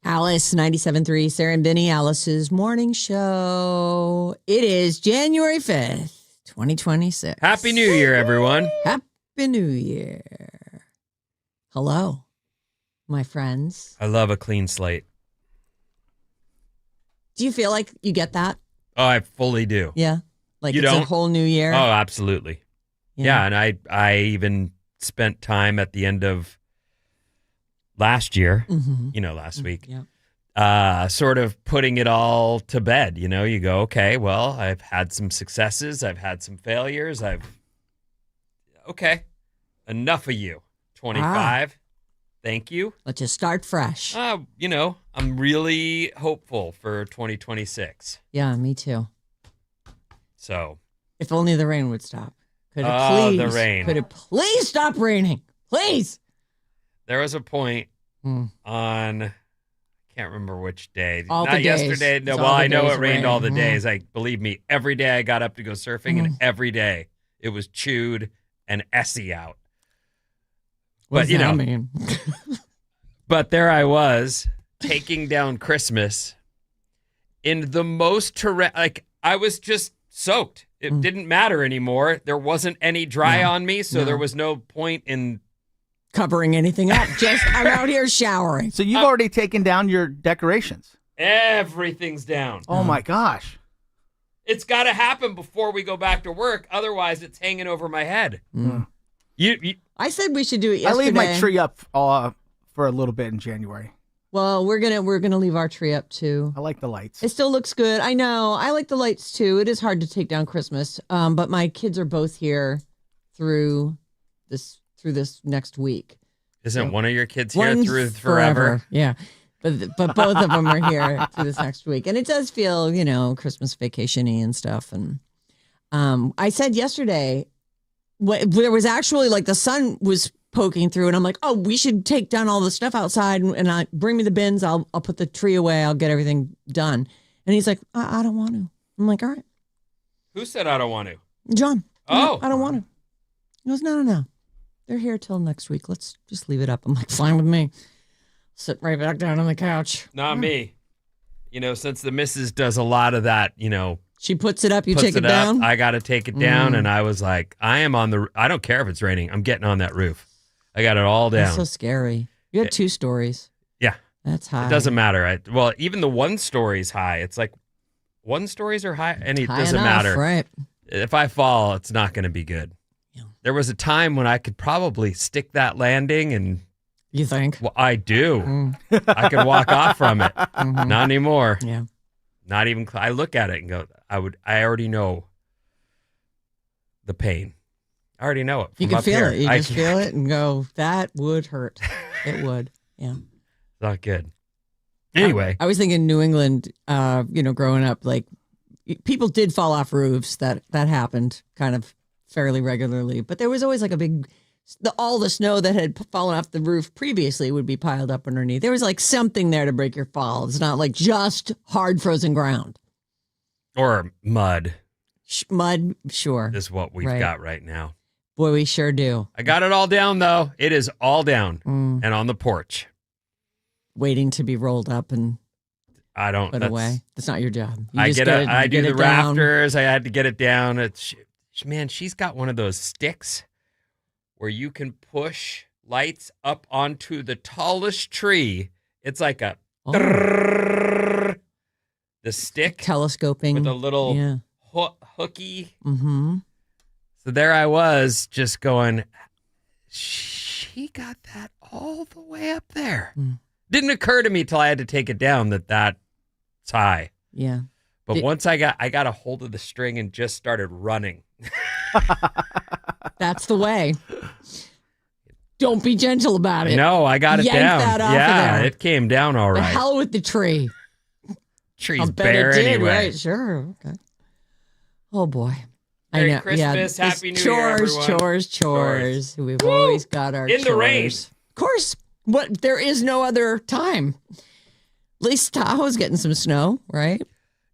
Alice, 97.3, Sarah and Vinnie, Alice's morning show. It is January 5th, 2026. Happy New Year, everyone. Happy New Year. Hello, my friends. I love a clean slate. Do you feel like you get that? Oh, I fully do. Yeah? Like You it's don't? a whole new year? Oh, absolutely. Yeah, and I even spent time at the end of last year, last week, sort of putting it all to bed. You know, you go, okay, well, I've had some successes. I've had some failures. Okay, enough of you. 25. Thank you. Let's just start fresh. I'm really hopeful for 2026. Yeah, me too. So. If only the rain would stop. Could it the rain. Could it please stop raining? Please. There was a point on, I can't remember which day. All Not the days. yesterday. No, It's well, all the I know days it rained rain. all the days. Believe me, every day I got up to go surfing, and every day it was chewed and Essie out. What But does that mean? But there I was taking down Christmas in the most I was just soaked. It didn't matter anymore. There wasn't any dry on me, so there was no point in covering anything up. Just I'm out here showering. So you've already taken down your decorations. Everything's down. Oh my gosh. It's got to happen before we go back to work. Otherwise, it's hanging over my head. You I said we should do it I yesterday. leave my tree up for a little bit in January. Well, we're gonna leave our tree up too. I like the lights. It still looks good. I know. I like the lights too. It is hard to take down Christmas. But my kids are both here through this next week. Isn't one of your kids here One's through forever? Yeah. But both of them are here through this next week. And it does feel, Christmas vacation-y and stuff. And I said yesterday, there was actually like the sun was poking through and I'm like, oh, we should take down all the stuff outside and I bring me the bins. I'll put the tree away. I'll get everything done. And he's like, I don't want to. I'm like, all right. Who said I don't want to? John. Oh. I don't want to. He goes, no. They're here till next week. Let's just leave it up. I'm like, fine with me. Sit right back down on the couch. Not me. Since the missus does a lot of that, She puts it up, you puts take it down? I got to take it down. And I was like, I don't care if it's raining. I'm getting on that roof. I got it all down. That's so scary. You had 2 stories. Yeah. That's high. It doesn't matter. Even the 1 story's high. It's like 1 stories are high and it High doesn't enough, matter. Right. If I fall, it's not going to be good. Yeah. There was a time when I could probably stick that landing and You think? well, I do. I could walk off from it. Mhm. Not anymore. Yeah. Not even. I look at it and go, I already know the pain. I already know it. You from can up feel here. it. You just feel it and go, that would hurt. It would. Yeah. Not good. Anyway. I was thinking New England, growing up, like people did fall off roofs. That happened kind of fairly regularly. But there was always like a big, all the snow that had fallen off the roof previously would be piled up underneath. There was like something there to break your fall. It's not like just hard frozen ground. Or mud Mud, sure. is what we've got right now. Boy, we sure do. I got it all down, though. It is all down and on the porch. Waiting to be rolled up and I don't. put away. That's not your job. You I just get it. I do get the it down. rafters. I had to get it down. Man, she's got one of those sticks where you can push lights up onto the tallest tree. It's like a the stick Telescoping. with a little hooky. Mm-hmm. So there I was just going, she got that all the way up there. Didn't occur to me till I had to take it down that's high. Yeah. But once I got a hold of the string and just started running. That's the way. Don't be gentle about it. No, I got it Yank down. that off of Yeah, there. it came down all The right. hell with the tree. Tree's I'll bet bare it did, anyway. right? Sure. Okay. Oh boy. Merry I know. Christmas, yeah. Happy New Year, Chores. everyone. We've always got our In chores. the rain. Of course. What? There is no other time. At least Tahoe's getting some snow, right?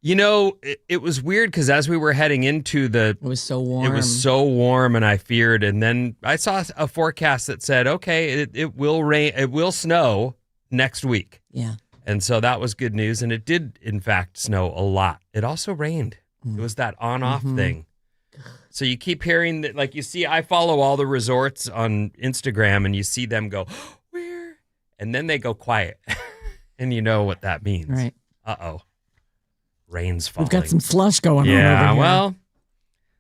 It was weird because as we were heading into It was so warm. it was so warm, and I feared. And then I saw a forecast that said, "Okay, it will rain. It will snow next week." Yeah. And so that was good news. And it did, in fact, snow a lot. It also rained. It was that on-off thing. So you keep hearing that, like you see, I follow all the resorts on Instagram and you see them go, where? And then they go quiet. And you know what that means. Right. Uh-oh. Rain's falling. We've got some slush going on over Yeah, here. well,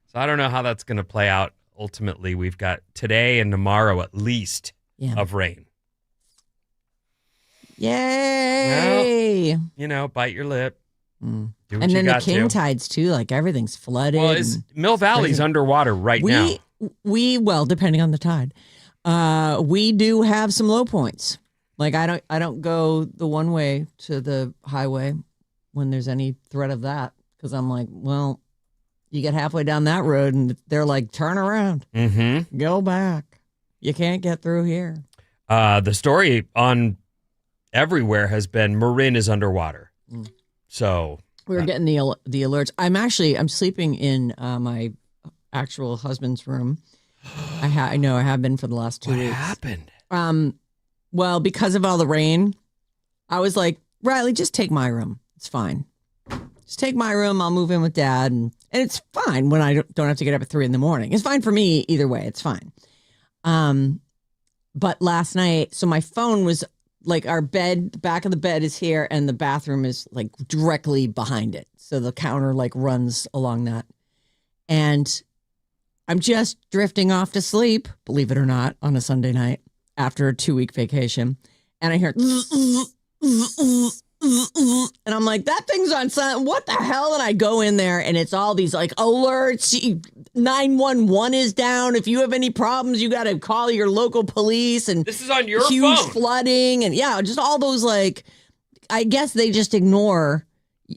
so I don't know how that's going to play out. Ultimately, we've got today and tomorrow at least of rain. Yay! Well, bite your lip. Do what And you then the got king to. tides too, like everything's flooded. Well, Mill Valley's underwater right now. Well, depending on the tide, we do have some low points. Like I don't go the one way to the highway when there's any threat of that, because I'm like, well, you get halfway down that road and they're like, turn around, go back. You can't get through here. The story on everywhere has been Marin is underwater. So we were getting the alerts. I'm sleeping in my actual husband's room. I know I have been for the last 2 weeks. What happened? Well, because of all the rain, I was like, Riley, just take my room. It's fine. Just take my room. I'll move in with Dad, and it's fine when I don't have to get up at 3 a.m. It's fine for me either way. It's fine. But last night, so my phone was like, our bed, the back of the bed is here, and the bathroom is like directly behind it. So the counter like runs along that. And I'm just drifting off to sleep, believe it or not, on a Sunday night after a 2-week vacation. And I hear, and I'm like, that thing's on silent. What the hell? And I go in there and it's all these like alerts. 911 is down. If you have any problems, you got to call your local police. And this is on your huge phone. Flooding. And yeah, just all those like, I guess they just ignore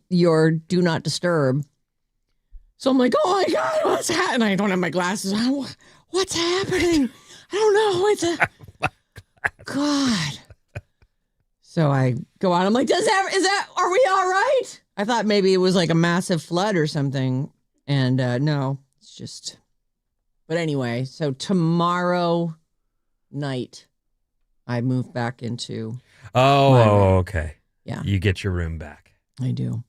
your do not disturb. So I'm like, oh my God, what's happening? I don't have my glasses on. What's happening? I don't know. It's God. So I go out. I'm like, are we all right? I thought maybe it was like a massive flood or something. And no, it's just, but anyway, so tomorrow night, I move back into. Okay. Yeah. You get your room back. I do.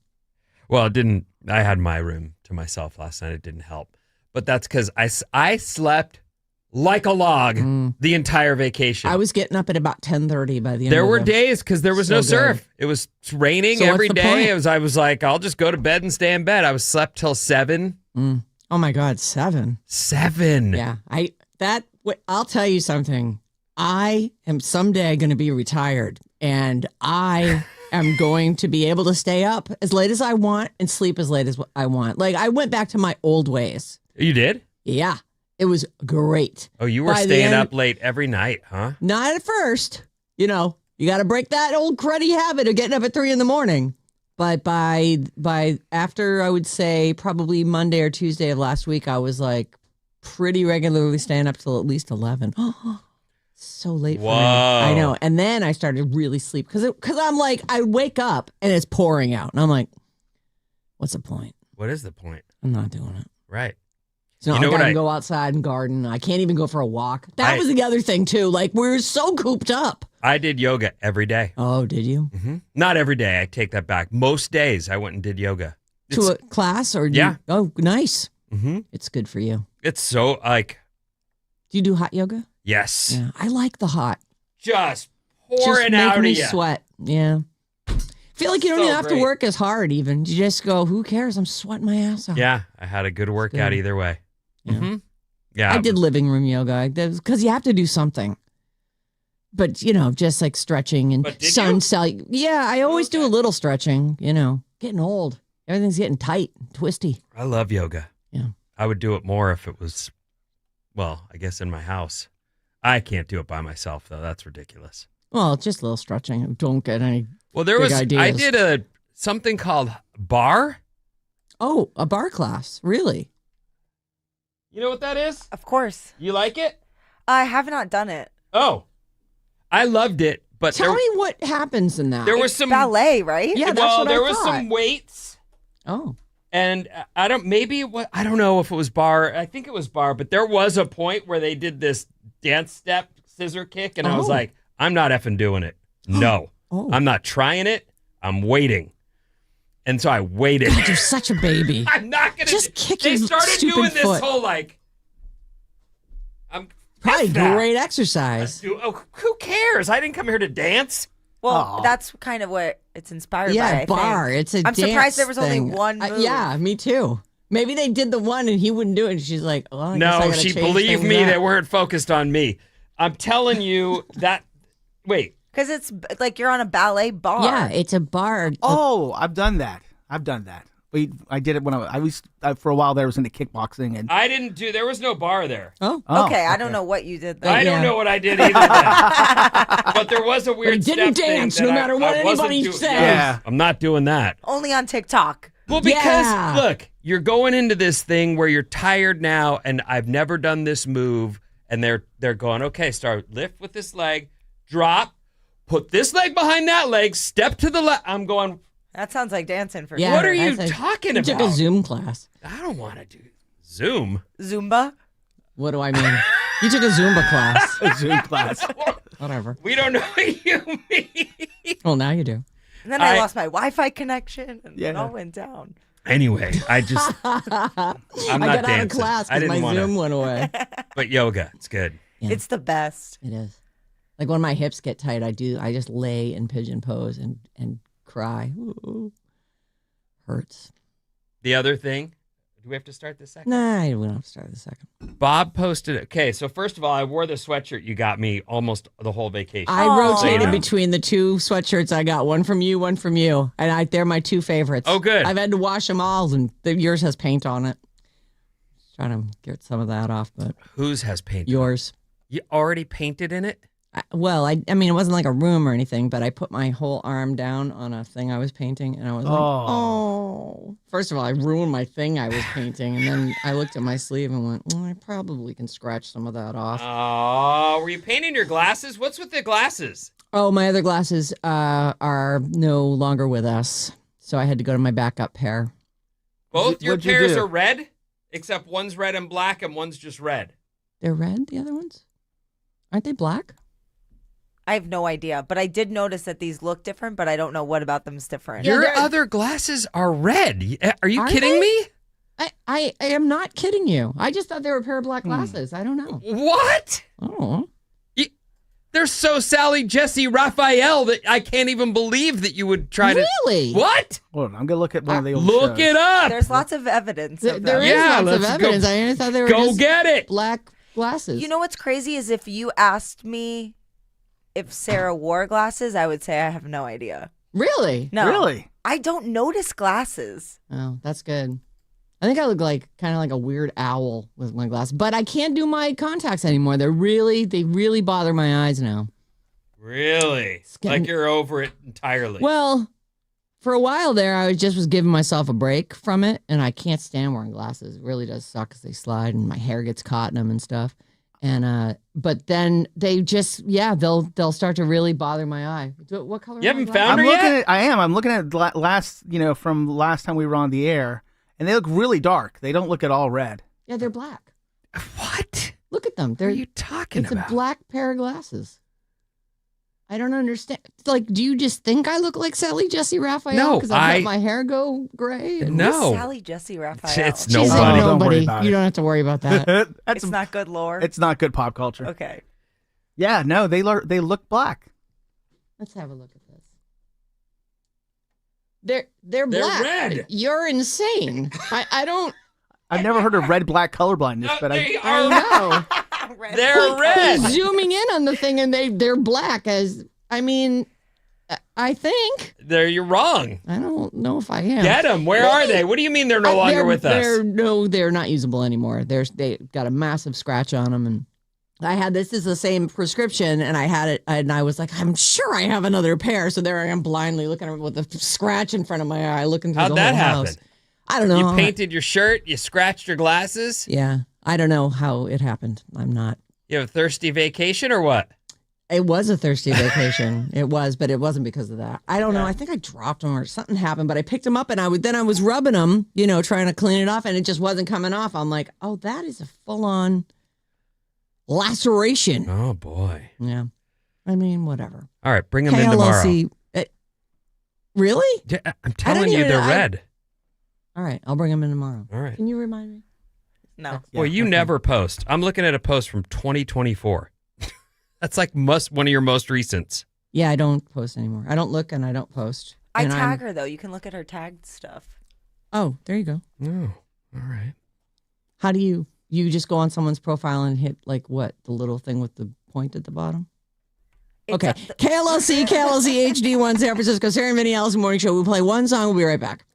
Well, it didn't. I had my room to myself last night. It didn't help. But that's because I slept like a log the entire vacation. I was getting up at about 10:30 by the end. There were days because there was no surf. It was raining every day. I was like, I'll just go to bed and stay in bed. I was slept till 7. Oh my God, 7. 7. Yeah, I'll tell you something. I am someday going to be retired, and I am going to be able to stay up as late as I want and sleep as late as I want. Like, I went back to my old ways. You did? Yeah. It was great. Oh, you were staying up late every night, huh? Not at first. You know, you got to break that old cruddy habit of getting up at 3 a.m. But by after, I would say probably Monday or Tuesday of last week, I was like pretty regularly staying up till at least 11. So late for me. I know. And then I started really sleep because I'm like, I wake up and it's pouring out. And I'm like, what's the point? What is the point? I'm not doing it. Right. It's not like I can go outside and garden. I can't even go for a walk. That was the other thing, too. Like, we're so cooped up. I did yoga every day. Oh, did you? Mm-hmm. Not every day. I take that back. Most days I went and did yoga. To a class? Or yeah. Oh, nice. Mm-hmm. It's good for you. It's so, like. Do you do hot yoga? Yes. Yeah. I like the hot. Just pouring out of you. Sweat. Yeah. I feel like you don't even have to work as hard even. You just go, who cares? I'm sweating my ass off. Yeah. I had a good workout either way. Yeah. Mm-hmm. Yeah. I did living room yoga because you have to do something. But, just like stretching and sun salute. Yeah, I always do a little stretching, getting old. Everything's getting tight and twisty. I love yoga. Yeah. I would do it more if it was, well, I guess in my house. I can't do it by myself, though. That's ridiculous. Well, just a little stretching. Don't get any ideas. I did something called bar. Oh, a bar class. Really? You know what that is? Of course. You like it? I have not done it. Oh, I loved it. But tell me what happens in that. There was some ballet, right? Yeah, that's what I there was thought. some weights. Oh. And I don't know if it was bar. I think it was bar, but there was a point where they did this dance step scissor kick, and I was like, I'm not effing doing it. No, I'm not trying it. I'm waiting. And so I waited. God, you're such a baby. I'm not going to. Just kick They your started stupid doing this foot. whole like. Probably that. great exercise. Who cares? I didn't come here to dance. Well, that's kind of what it's inspired by. Yeah, I bar. think. It's a I'm surprised dance there was thing. only one move. Yeah, me too. Maybe they did the one and he wouldn't do it. And she's like, well, I guess I No, gotta she change believed things me. up. They weren't focused on me. I'm telling you that. Wait. Because it's like you're on a ballet bar. Yeah, it's a bar. Oh, I've done that. I did it when I was for a while there. I was into kickboxing and I didn't do. There was no bar there. Oh, Okay, I don't know what you did there. I don't know what I did either. Then. But there was a weird. But he didn't step thing dance that no matter what I wasn't anybody doing. says. Yeah. I'm not doing that. Only on TikTok. Well, because Yeah. look, you're going into this thing where you're tired now, and I've never done this move, and they're going, okay, start lift with this leg, drop, put this leg behind that leg, step to the left. I'm going. That sounds like dancing for Yeah, sure. What are you that's talking you about? took a Zoom class. I don't want to do Zoom. Zumba? What do I mean? You took a Zumba class. a Zoom class. Whatever. We don't know what you mean. Well, now you do. And then I lost my Wi-Fi connection and Yeah. it all went down. Anyway, I'm I not got dancing. out of class I because my didn't want Zoom to. went away. But yoga, it's good. Yeah. It's the best. It is. Like when my hips get tight, I just lay in pigeon pose and cry. Ooh. Hurts. The other thing, do we have to start this second? Nah, we don't have to start the second. Bob posted. Okay, so first of all, I wore the sweatshirt you got me almost the whole vacation. I Aw. rotated So, you know. between the two sweatshirts I got, one from you, one from you. And they're my two favorites. Oh, good. I've had to wash them all, and yours has paint on it. Trying to get some of that off, but Whose has paint? yours. You already painted in it? I mean, it wasn't like a room or anything, but I put my whole arm down on a thing I was painting, and I was like, oh. First of all, I ruined my thing I was painting, and then I looked at my sleeve and went, I probably can scratch some of that off. Oh, were you painting your glasses? What's with the glasses? Oh, my other glasses are no longer with us, so I had to go to my backup pair. Both your What'd you pairs do? are red, except one's red and black and one's just red. They're red, the other ones? Aren't they black? I have no idea, but I did notice that these look different, but I don't know what about them is different. Yeah, Your they're- other glasses are red. Are you Are kidding they? me? I am not kidding you. I just thought they were a pair of black glasses. I don't know. What? Oh. They're so Sally, Jesse, Raphael that I can't even believe that you would try to. Really? What? Hold on, I'm gonna look at one of the old Look shows. it up. There's lots of evidence of There them. is Yeah, lots of let's go- evidence. I thought they were Go just get it. black glasses. You know what's crazy is if you asked me if Sarah wore glasses, I would say I have no idea. Really? No. Really? I don't notice glasses. Oh, that's good. I think I look like kind of like a weird owl with my glasses, but I can't do my contacts anymore. They really bother my eyes now. Really? getting- Like you're over it entirely. Well, for a while there, I was giving myself a break from it, and I can't stand wearing glasses. It really does suck because they slide and my hair gets caught in them and stuff. And but then they just they'll start to really bother my eye. What color? You are my haven't glasses? found I'm her looking yet? at. I am. I'm looking at last. From last time we were on the air, and they look really dark. They don't look at all red. Yeah, they're black. What? Look at them. What They're are you talking it's about? a black pair of glasses. I don't understand. Like, do you just think I look like Sally Jesse Raphael? No, because I let my hair go gray. And No. Who's Sally Jesse Raphael? It's She's nobody. like Don't worry nobody. about You it. don't have to worry about that. It's not good lore. It's not good pop culture. Okay. Yeah, no, they look black. Let's have a look at this. They're black. red. You're insane. I don't. I've never heard of red-black colorblindness, No, but they I are. know. They're red. He's zooming in on the thing, and they're black. I think. You're wrong. I don't know if I am. Get them. Where are they? What do you mean they're no longer with us? They're not usable anymore. They got a massive scratch on them, and I had this is the same prescription, and I had it, and I was like, I'm sure I have another pair. So there I am, blindly looking at it with a scratch in front of my eye, looking through How'd the that whole happen? house. I don't know. You painted your shirt. You scratched your glasses. Yeah, I don't know how it happened. I'm not. You have a thirsty vacation or what? It was a thirsty vacation. It was, but it wasn't because of that. I don't know. I think I dropped them or something happened, but I picked them up and I was rubbing them, trying to clean it off, and it just wasn't coming off. I'm like, oh, that is a full on laceration. Oh boy. Yeah. I mean, whatever. All right, bring them in tomorrow. KLLC. Really? Yeah, I'm telling you, they're red. All right, I'll bring them in tomorrow. All right. Can you remind me? No. Well, you never post. I'm looking at a post from 2024. That's like one of your most recents. Yeah, I don't post anymore. I don't look and I don't post. I tag her, though. You can look at her tagged stuff. Oh, there you go. Oh, all right. How do you just go on someone's profile and hit like what? The little thing with the point at the bottom? Okay. KLLC HD1 San Francisco, Sarah Vinnie, Allison Morning Show. We'll play one song. We'll be right back.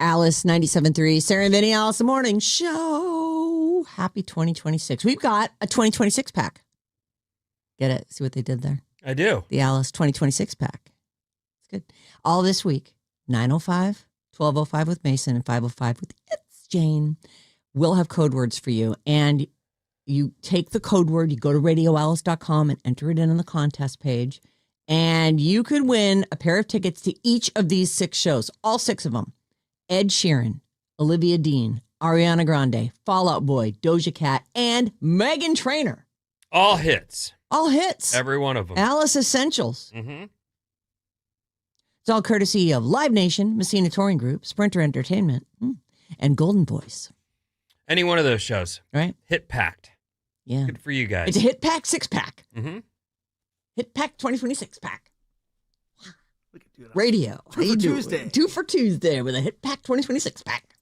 Alice 97.3, Sarah Vinnie, Alice Morning Show. Happy 2026. We've got a 2026 pack. Get it? See what they did there? I do. The Alice 2026 pack. It's good. All this week, 9:05, 12:05 with Mason, and 5:05 with It's Jane. We'll have code words for you. And you take the code word, you go to radioalice.com and enter it in on the contest page. And you could win a pair of tickets to each of these 6 shows, all 6 of them. Ed Sheeran, Olivia Dean, Ariana Grande, Fall Out Boy, Doja Cat, and Meghan Trainor. All hits. All hits. Every one of them. Alice Essentials. Mm-hmm. It's all courtesy of Live Nation, Messina Touring Group, Sprinter Entertainment, and Golden Boys. Any one of those shows. Right? Hit packed. Yeah. Good for you guys. It's a Hit Pack 6-pack. Mm-hmm. Hit Pack 2026 pack. We could do it. Radio. Two for Tuesday. 2 for Tuesday with a Hit Pack 2026 pack.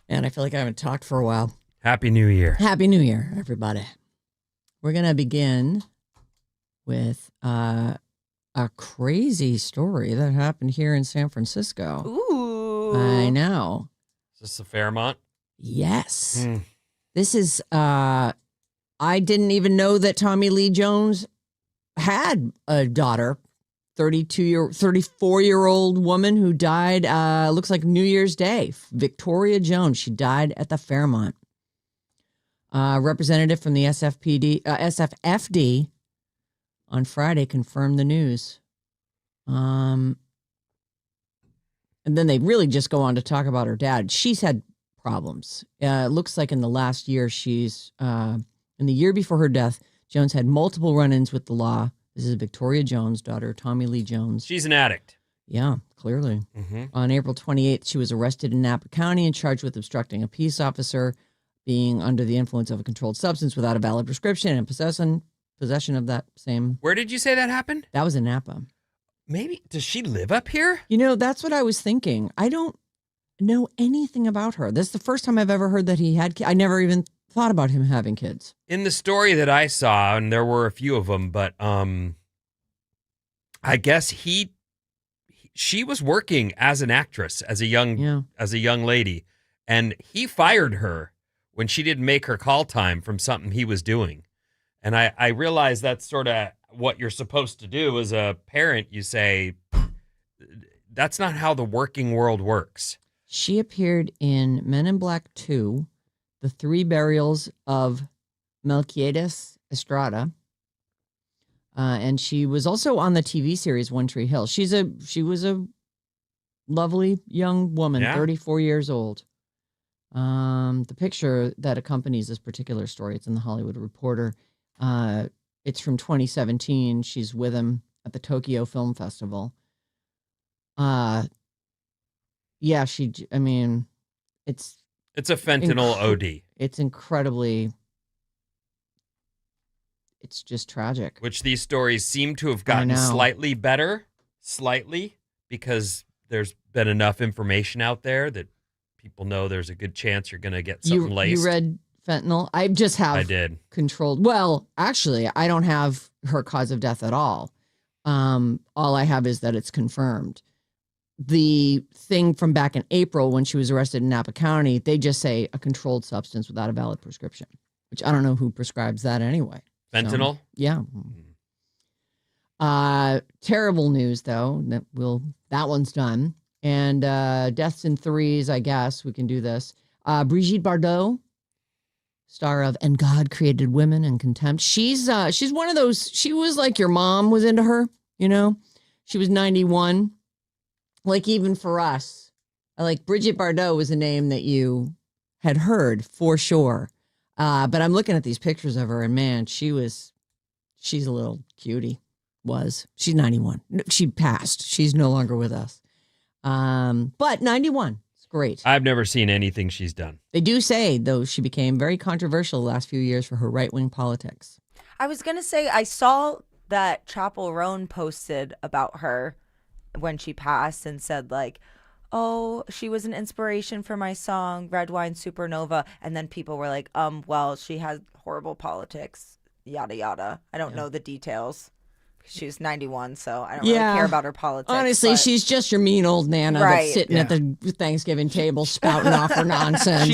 And I feel like I haven't talked for a while. Happy New Year. Happy New Year, everybody. We're going to begin with a crazy story that happened here in San Francisco. Ooh. I know. Is this the Fairmont? Yes. This is, I didn't even know that Tommy Lee Jones had a daughter, 34-year-old woman who died, looks like New Year's Day. Victoria Jones. She died at the Fairmont. Representative from the SFFD on Friday confirmed the news. And then they really just go on to talk about her dad. She's had problems. It looks like in the last year, in the year before her death, Jones had multiple run-ins with the law. This is Victoria Jones' daughter, Tommy Lee Jones. She's an addict. Yeah, clearly. Mm-hmm. On April 28th, she was arrested in Napa County and charged with obstructing a peace officer, being under the influence of a controlled substance without a valid prescription, and possession of that same. Where did you say that happened? That was in Napa. Maybe. Does she live up here? You know, that's what I was thinking. I don't know anything about her. This is the first time I've ever heard that he had kids. I never even thought about him having kids. In the story that I saw, and there were a few of them, but I guess she was working as an actress, as a young lady, and he fired her when she didn't make her call time from something he was doing. And I realize that's sort of what you're supposed to do as a parent. You say, that's not how the working world works. She appeared in Men in Black 2, The 3 Burials of Melquiades Estrada. And she was also on the TV series One Tree Hill. She was a lovely young woman, 34 years old. The picture that accompanies this particular story, it's in the Hollywood Reporter. It's from 2017. She's with him at the Tokyo Film Festival. It's a fentanyl OD. It's incredibly, it's just tragic. Which these stories seem to have gotten slightly better, because there's been enough information out there that people know there's a good chance you're going to get something laced. You read fentanyl? I did. Controlled. Well, actually, I don't have her cause of death at all. All I have is that it's confirmed. The thing from back in April when she was arrested in Napa County, they just say a controlled substance without a valid prescription, which I don't know who prescribes that anyway. Fentanyl? So, yeah. Terrible news, though. That one's done. And deaths in threes, I guess. We can do this. Brigitte Bardot, star of And God Created Women and Contempt. She's one of those, she was like your mom was into her, you know? She was 91. Like even for us, like Brigitte Bardot was a name that you had heard for sure. But I'm looking at these pictures of her and man, she's a little cutie. She's 91. She passed. She's no longer with us. But 91. It's great. I've never seen anything she's done. They do say, though, she became very controversial the last few years for her right-wing politics. I was going to say, I saw that Chapel Roan posted about her when she passed and said, like, oh, she was an inspiration for my song, Red Wine Supernova. And then people were like, well, she has horrible politics, yada, yada. I don't know the details. She was 91, so I don't really care about her politics. Honestly, she's just your mean old Nana that's sitting at the Thanksgiving table spouting off her nonsense.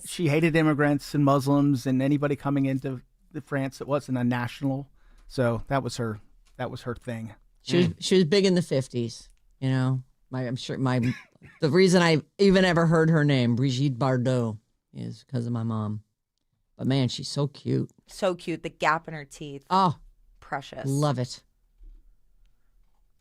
She hated immigrants and Muslims and anybody coming into France that wasn't a national. So that was her thing. She was big in the 50s, you know. The reason I even ever heard her name, Brigitte Bardot, is because of my mom. But man, she's so cute. So cute. The gap in her teeth. Oh, precious. Love it.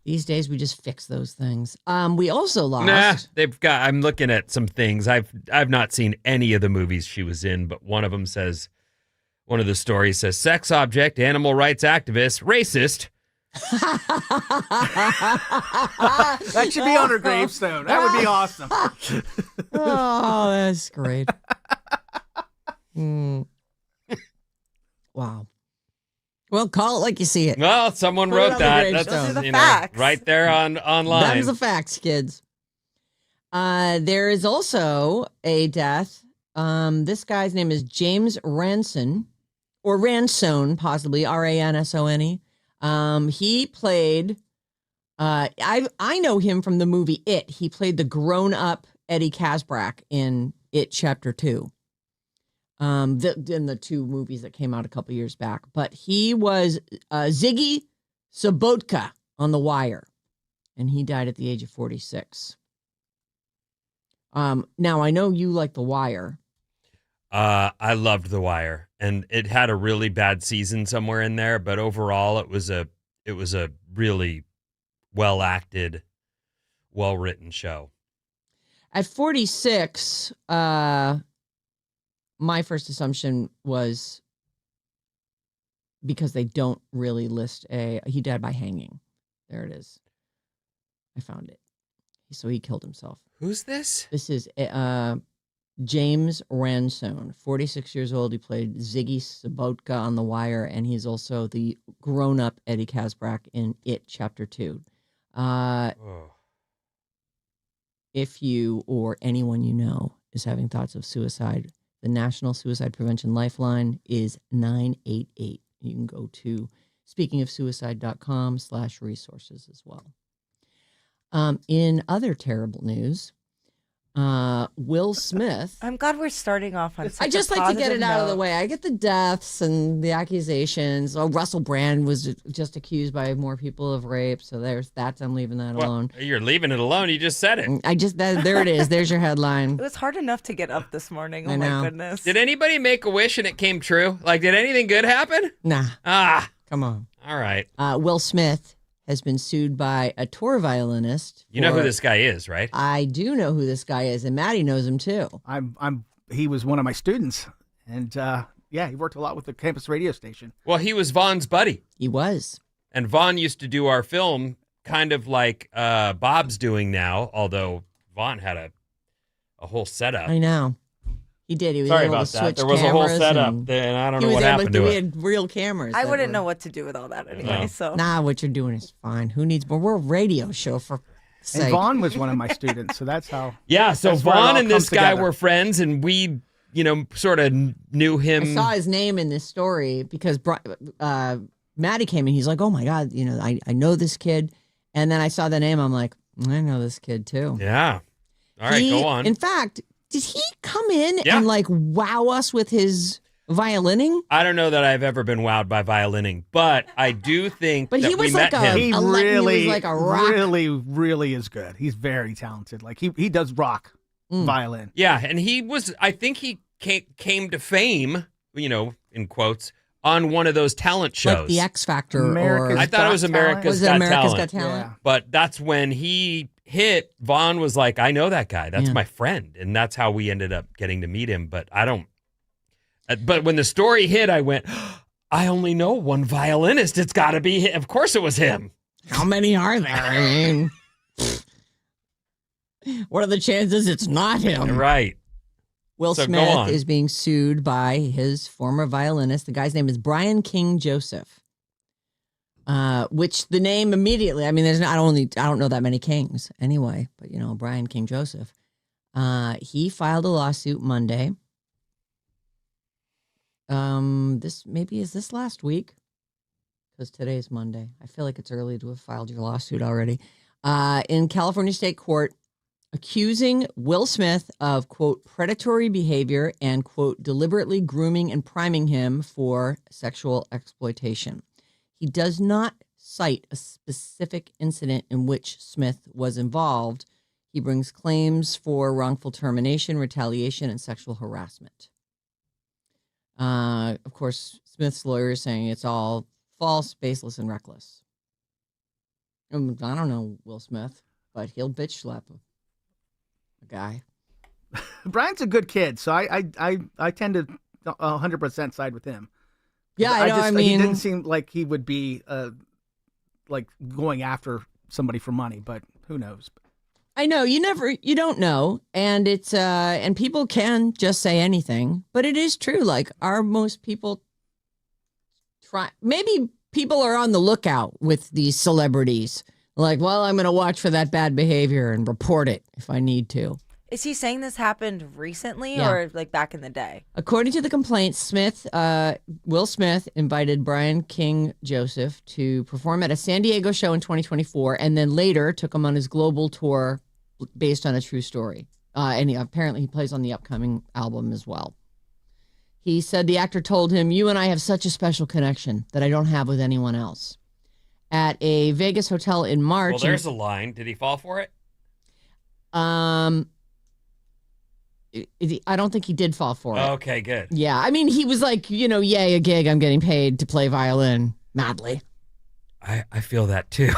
These days we just fix those things. We also lost. I'm looking at some things. I've not seen any of the movies she was in, but one of the stories says sex object, animal rights activist, racist, That should be on her gravestone. That would be awesome. Oh, that's great. Wow. Well, call it like you see it. Well, someone Put it wrote on the that. gravestone. That's Those are the facts. right there online. Them's the facts, kids. There is also a death. This guy's name is James Ransone, or Ransone, possibly Ransone. He played. I know him from the movie It. He played the grown-up Eddie Kasbrak in It Chapter 2. In the two movies that came out a couple years back. But he was Ziggy Sobotka on The Wire, and he died at the age of 46. Now, I know you like The Wire. I loved The Wire, and it had a really bad season somewhere in there, but overall it was a really well-acted, well-written show. At 46, my first assumption was because they don't really list he died by hanging. There it is. I found it. So he killed himself. Who's this? This is James Ransone, 46 years old. He played Ziggy Sobotka on The Wire, and he's also the grown-up Eddie Kasbrak in It Chapter 2. If you or anyone you know is having thoughts of suicide, the National Suicide Prevention Lifeline is 988. You can go to speakingofsuicide.com/resources as well. In other terrible news, Will Smith. I'm glad we're starting off on such I just a like to get it positive out of the note. way. I get the deaths and the accusations. Oh, Russell Brand was just accused by more people of rape. So there's that. I'm leaving that alone. You're leaving it alone. You just said it. There it is. There's your headline. It was hard enough to get up this morning. I Oh know. my goodness. Did anybody make a wish and it came true? Like, did anything good happen? Nah, come on. All right. Will Smith has been sued by a tour violinist. You know who this guy is, right? I do know who this guy is, and Maddie knows him too. He was one of my students, and he worked a lot with the campus radio station. Well, he was Vaughn's buddy. He was. And Vaughn used to do our film kind of like Bob's doing now, although Vaughn had a whole setup. I know. He did. He was Sorry able about to that. switch There was a whole cameras setup, and and I don't he know was what able happened to We it. had real cameras. I that wouldn't were- know what to do with all that anyway. No. So Nah, what you're doing is fine. Who needs more? We're a radio show for sake. And Vaughn was one of my students, so that's how. Yeah, so That's where it all Vaughn and this comes guy together. were friends, and we, sort of knew him. I saw his name in this story because Maddie came in. He's like, "Oh my god, I know this kid." And then I saw the name. I'm like, I know this kid too. Yeah. All right, go on. In fact, did he come in Yeah. and like wow us with his violining? I don't know that I've ever been wowed by violining, but I do think But that he was we like met a- him. He he was really, like a rock. really is good. He's very talented. Like he does rock violin. Yeah, and I think he came to fame, in quotes, on one of those talent shows. Like the X Factor. America's I thought it was Got Talent? America's Was it Got America's Talent. Got Talent? Yeah. But that's when he hit. Vaughn was like, I know that guy. That's Yeah. my friend. And that's how we ended up getting to meet him. But but when the story hit, I went, I only know one violinist. It's got to be him. Of course it was him. How many are there? I mean, what are the chances it's not him? Right. Will So go Smith on. is being sued by his former violinist. The guy's name is Brian King Joseph. Which the name immediately, I mean, I don't know that many Kings anyway, but Brian King Joseph. He filed a lawsuit Monday. Is this last week? Because today's Monday. I feel like it's early to have filed your lawsuit already. In California State Court, accusing Will Smith of, quote, predatory behavior and, quote, deliberately grooming and priming him for sexual exploitation. He does not cite a specific incident in which Smith was involved. He brings claims for wrongful termination, retaliation, and sexual harassment. Of course, Smith's lawyer is saying it's all false, baseless, and reckless. I don't know Will Smith, but he'll bitch slap a guy. Brian's a good kid, so I tend to 100% side with him. Yeah, I know. He I mean, didn't seem like he would be like going after somebody for money, but who knows? I know you don't know, and it's and people can just say anything, but it is true. Like, are most people maybe people are on the lookout with these celebrities. Like, well, I'm going to watch for that bad behavior and report it if I need to. Is he saying this happened recently Yeah. or like back in the day? According to the complaint, Will Smith invited Brian King Joseph to perform at a San Diego show in 2024, and then later took him on his global tour based on a true story. And apparently he plays on the upcoming album as well. He said the actor told him, "You and I have such a special connection that I don't have with anyone else." At a Vegas hotel in March. Well, there's a line. Did he fall for it? I don't think he did fall for it. Okay, good. Yeah, I mean, he was like, yay, a gig. I'm getting paid to play violin madly. I feel that too.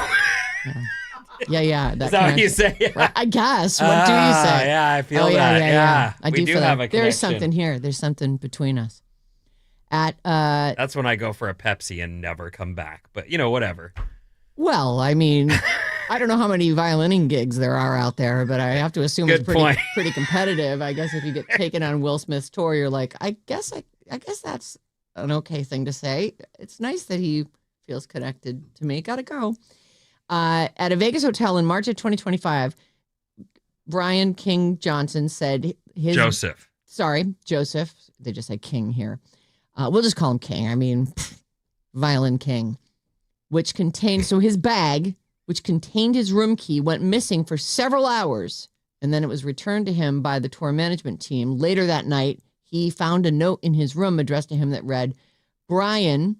Yeah. Is that what you say? I guess. What do you say? Yeah, I feel that. Yeah. I we do feel have that. a connection. There's something here. There's something between us. That's when I go for a Pepsi and never come back. But, whatever. Well, I mean, I don't know how many violining gigs there are out there, but I have to assume it's pretty competitive. I guess if you get taken on Will Smith's tour, you're like, I guess that's an okay thing to say. It's nice that he feels connected to me. Gotta go. At a Vegas hotel in March of 2025, Brian King Johnson said Joseph. They just said King here. We'll just call him King. I mean, Violin King. His bag, which contained his room key, went missing for several hours, and then it was returned to him by the tour management team. Later that night, he found a note in his room addressed to him that read, "Brian,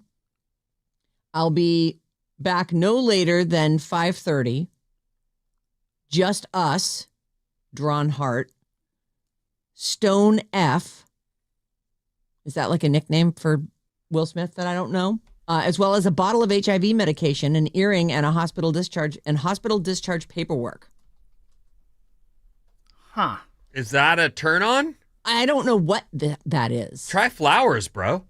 I'll be back no later than 5:30. Just us," drawn heart. Stone F. Is that like a nickname for Will Smith that I don't know? As well as a bottle of HIV medication, an earring, and a hospital discharge paperwork. Huh. Is that a turn on? I don't know what that is. Try flowers, bro.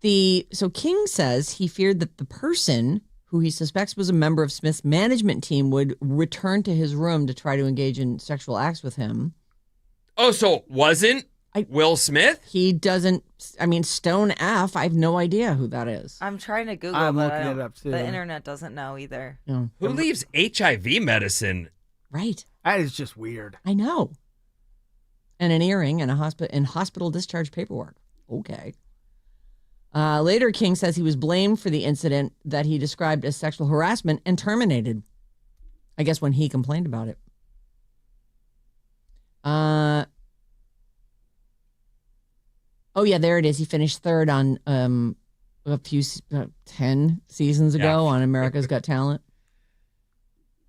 So King says he feared that the person who he suspects was a member of Smith's management team would return to his room to try to engage in sexual acts with him. Oh, so it wasn't Will Smith? He doesn't. I mean, Stone F. I have no idea who that is. I'm trying to Google, I'm but looking it up too. the internet doesn't know either. No. Who leaves HIV medicine? Right. That is just weird. I know. And an earring and hospital discharge paperwork. Okay. Later, King says he was blamed for the incident that he described as sexual harassment and terminated. I guess when he complained about it. Oh yeah, there it is. He finished third on a few 10 seasons ago on America's Got Talent.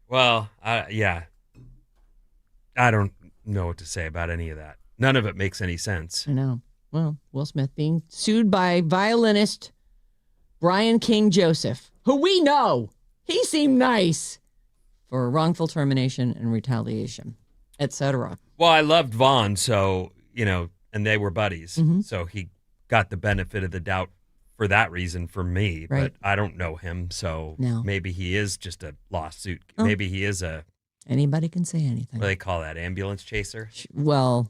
Well, yeah. I don't know what to say about any of that. None of it makes any sense. I know. Well, Will Smith being sued by violinist Brian King Joseph, who we know. He seemed nice, for wrongful termination and retaliation, etc. Well, I loved Vaughn, so, and they were buddies. Mm-hmm. So he got the benefit of the doubt for that reason for me. Right. But I don't know him, so maybe he is just a lawsuit. Oh. Maybe he is Anybody can say anything. what do they call that, ambulance chaser? Well,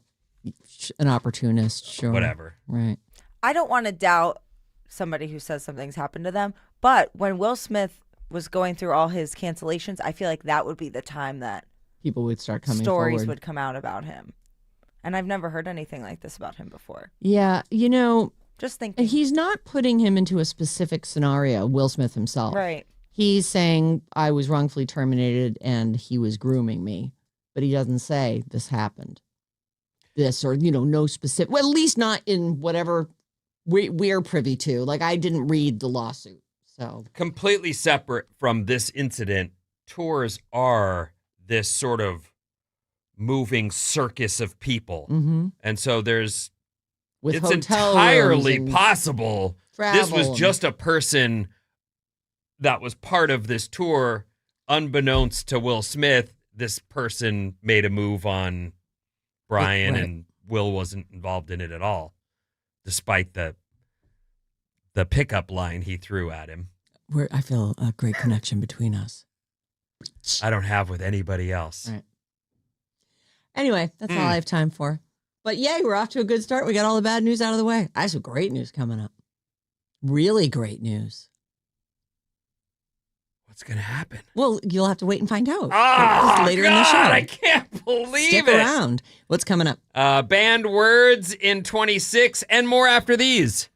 an opportunist, sure. Whatever. Right. I don't want to doubt somebody who says something's happened to them, but when Will Smith was going through all his cancellations, I feel like that would be the time that People would start coming stories forward. would come out about him. And I've never heard anything like this about him before. Yeah, Just thinking. he's not putting him into a specific scenario, Will Smith himself. Right. He's saying, I was wrongfully terminated and he was grooming me. But he doesn't say this happened. This or, no specific, well, at least not in whatever we're privy to. Like, I didn't read the lawsuit. So Completely separate from this incident, tours are this sort of moving circus of people. mm-hmm. And so it's With hotel entirely rooms and possible this was travel just a person that was part of this tour. Unbeknownst to Will Smith, this person made a move on Brian, Right. and Will wasn't involved in it at all, despite the pickup line he threw at him. I feel a great connection between us. I don't have with anybody else. Right. Anyway, that's all I have time for. But yay, we're off to a good start. We got all the bad news out of the way. I have some great news coming up. Really great news. What's going to happen? Well, you'll have to wait and find out. Oh, later God, in the show. I can't believe Stick it. around. What's coming up? Banned words in 26 and more after these.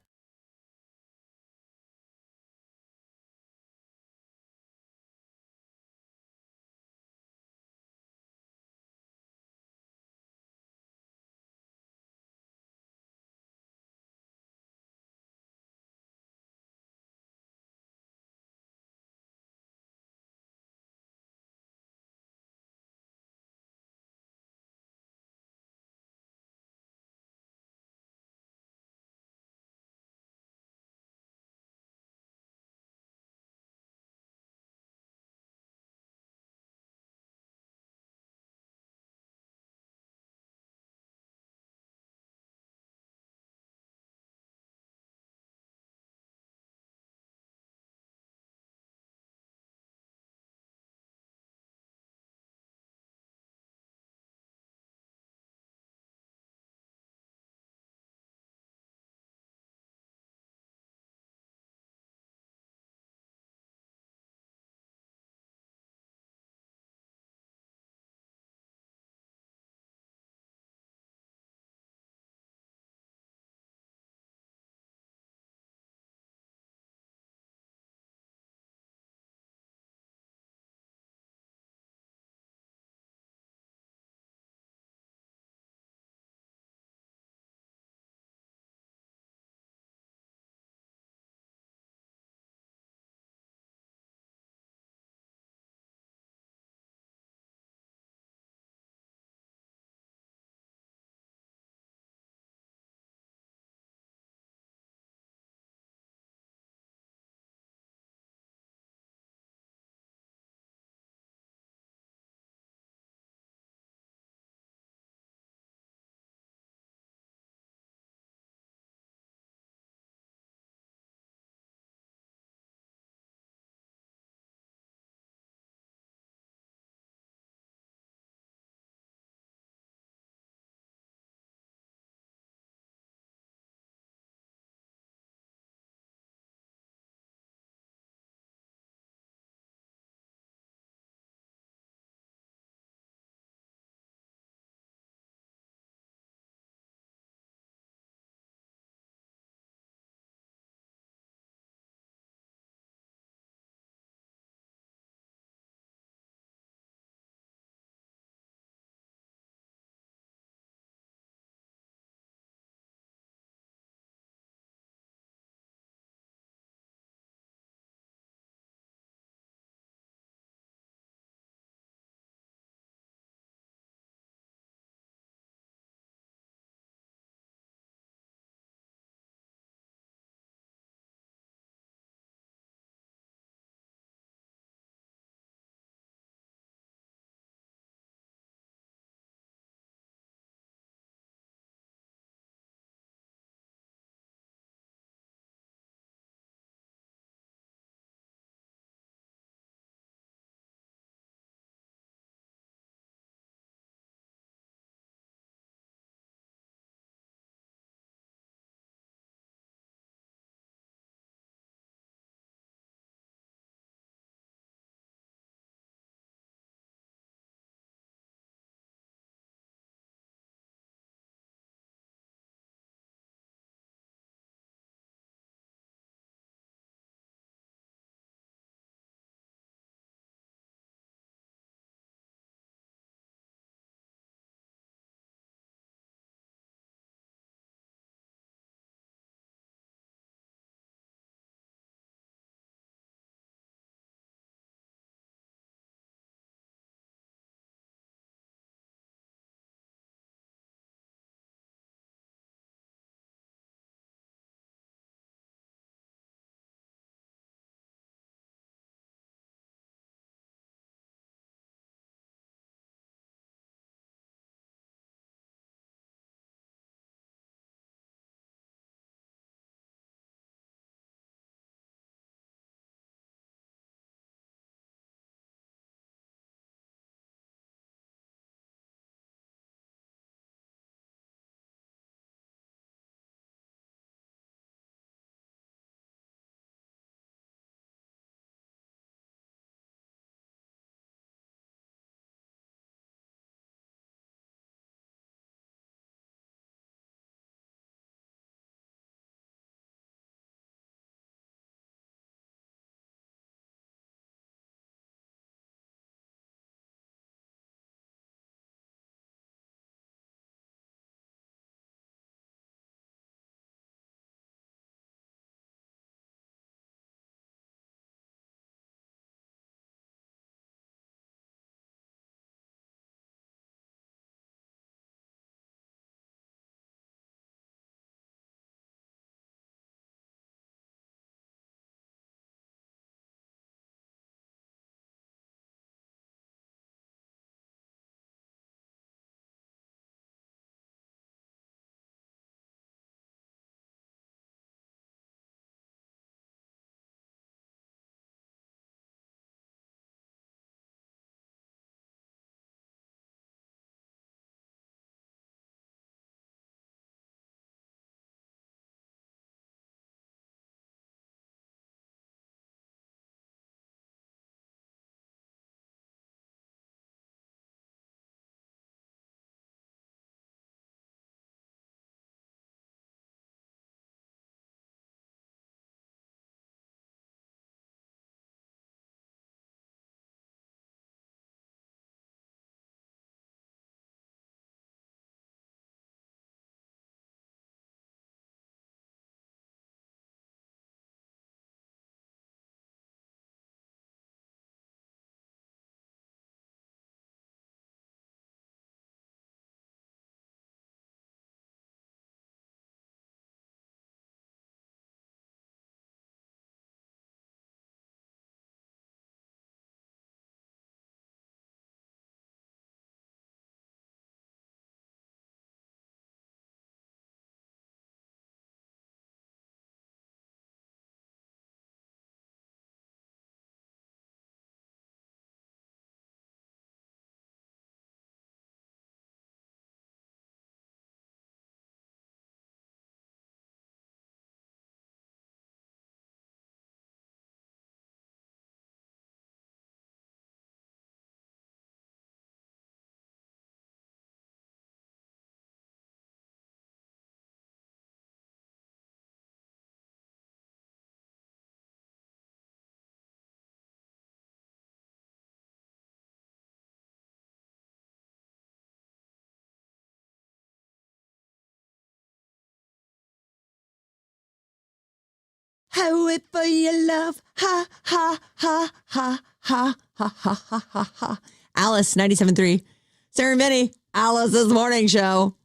How it for your love. Ha, ha, ha, ha, ha, ha, ha, ha, ha, ha. Alice, 97.3. Sarah Vinnie, Alice's morning show.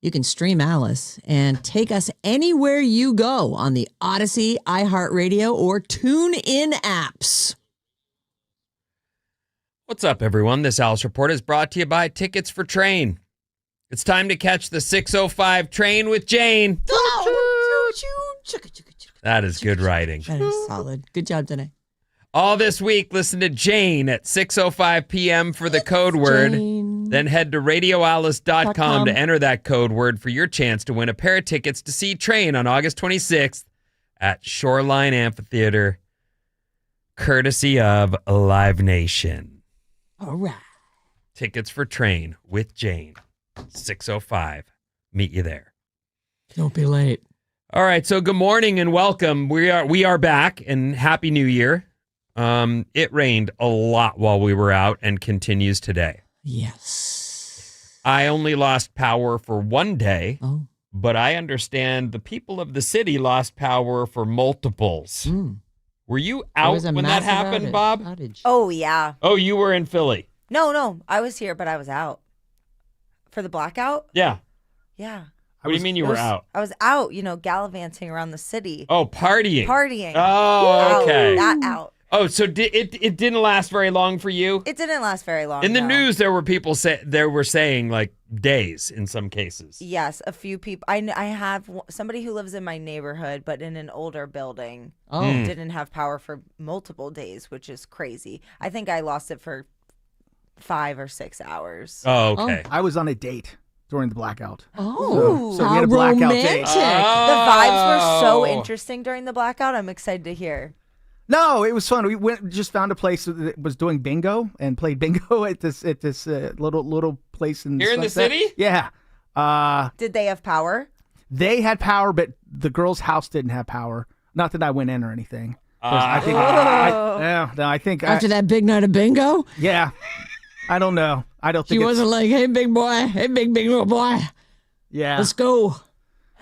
You can stream Alice and take us anywhere you go on the Odyssey, iHeartRadio, or TuneIn apps. What's up, everyone? This Alice Report is brought to you by Tickets for Train. It's time to catch the 6:05 train with Jane. That is good writing. That is solid. Good job today. All this week, listen to Jane at 6:05 p.m. for the code word. Jane. Then head to radioalice.com to enter that code word for your chance to win a pair of tickets to see Train on August 26th at Shoreline Amphitheater, courtesy of Live Nation. All right. Tickets for Train with Jane, 6:05. Meet you there. Don't be late. All right, so good morning and welcome. We are back, and Happy New Year. It rained a lot while we were out and continues today. Yes. I only lost power for one day, Oh. but I understand the people of the city lost power for multiples. Were you out when that happened, Bob? Outage. Oh, yeah. Oh, you were in Philly. No, I was here, but I was out. For the blackout? Yeah. Yeah. What do you mean you were out? I was out, gallivanting around the city. Oh, partying. Partying. Oh, okay. Out. Oh, so it didn't last very long for you? It didn't last very long. In the no. news, there were people saying like days in some cases. Yes, a few people. I have somebody who lives in my neighborhood, but in an older building. Oh. Didn't have power for multiple days, which is crazy. I think I lost it for 5 or 6 hours. Oh, okay. I was on a date during the blackout. Oh, So we how had a blackout romantic. date. The vibes were so Oh. interesting during the blackout. I'm excited to hear. No, it was fun. We just found a place that was doing bingo and played bingo at this little place in Here in the Sunset. city? Yeah. Did they have power? They had power, but the girl's house didn't have power. Not that I went in or anything. 'Cause I think After that big night of bingo, yeah. I don't know. I don't she think wasn't like, "Hey, big boy. Hey, big little boy. Yeah. Let's go."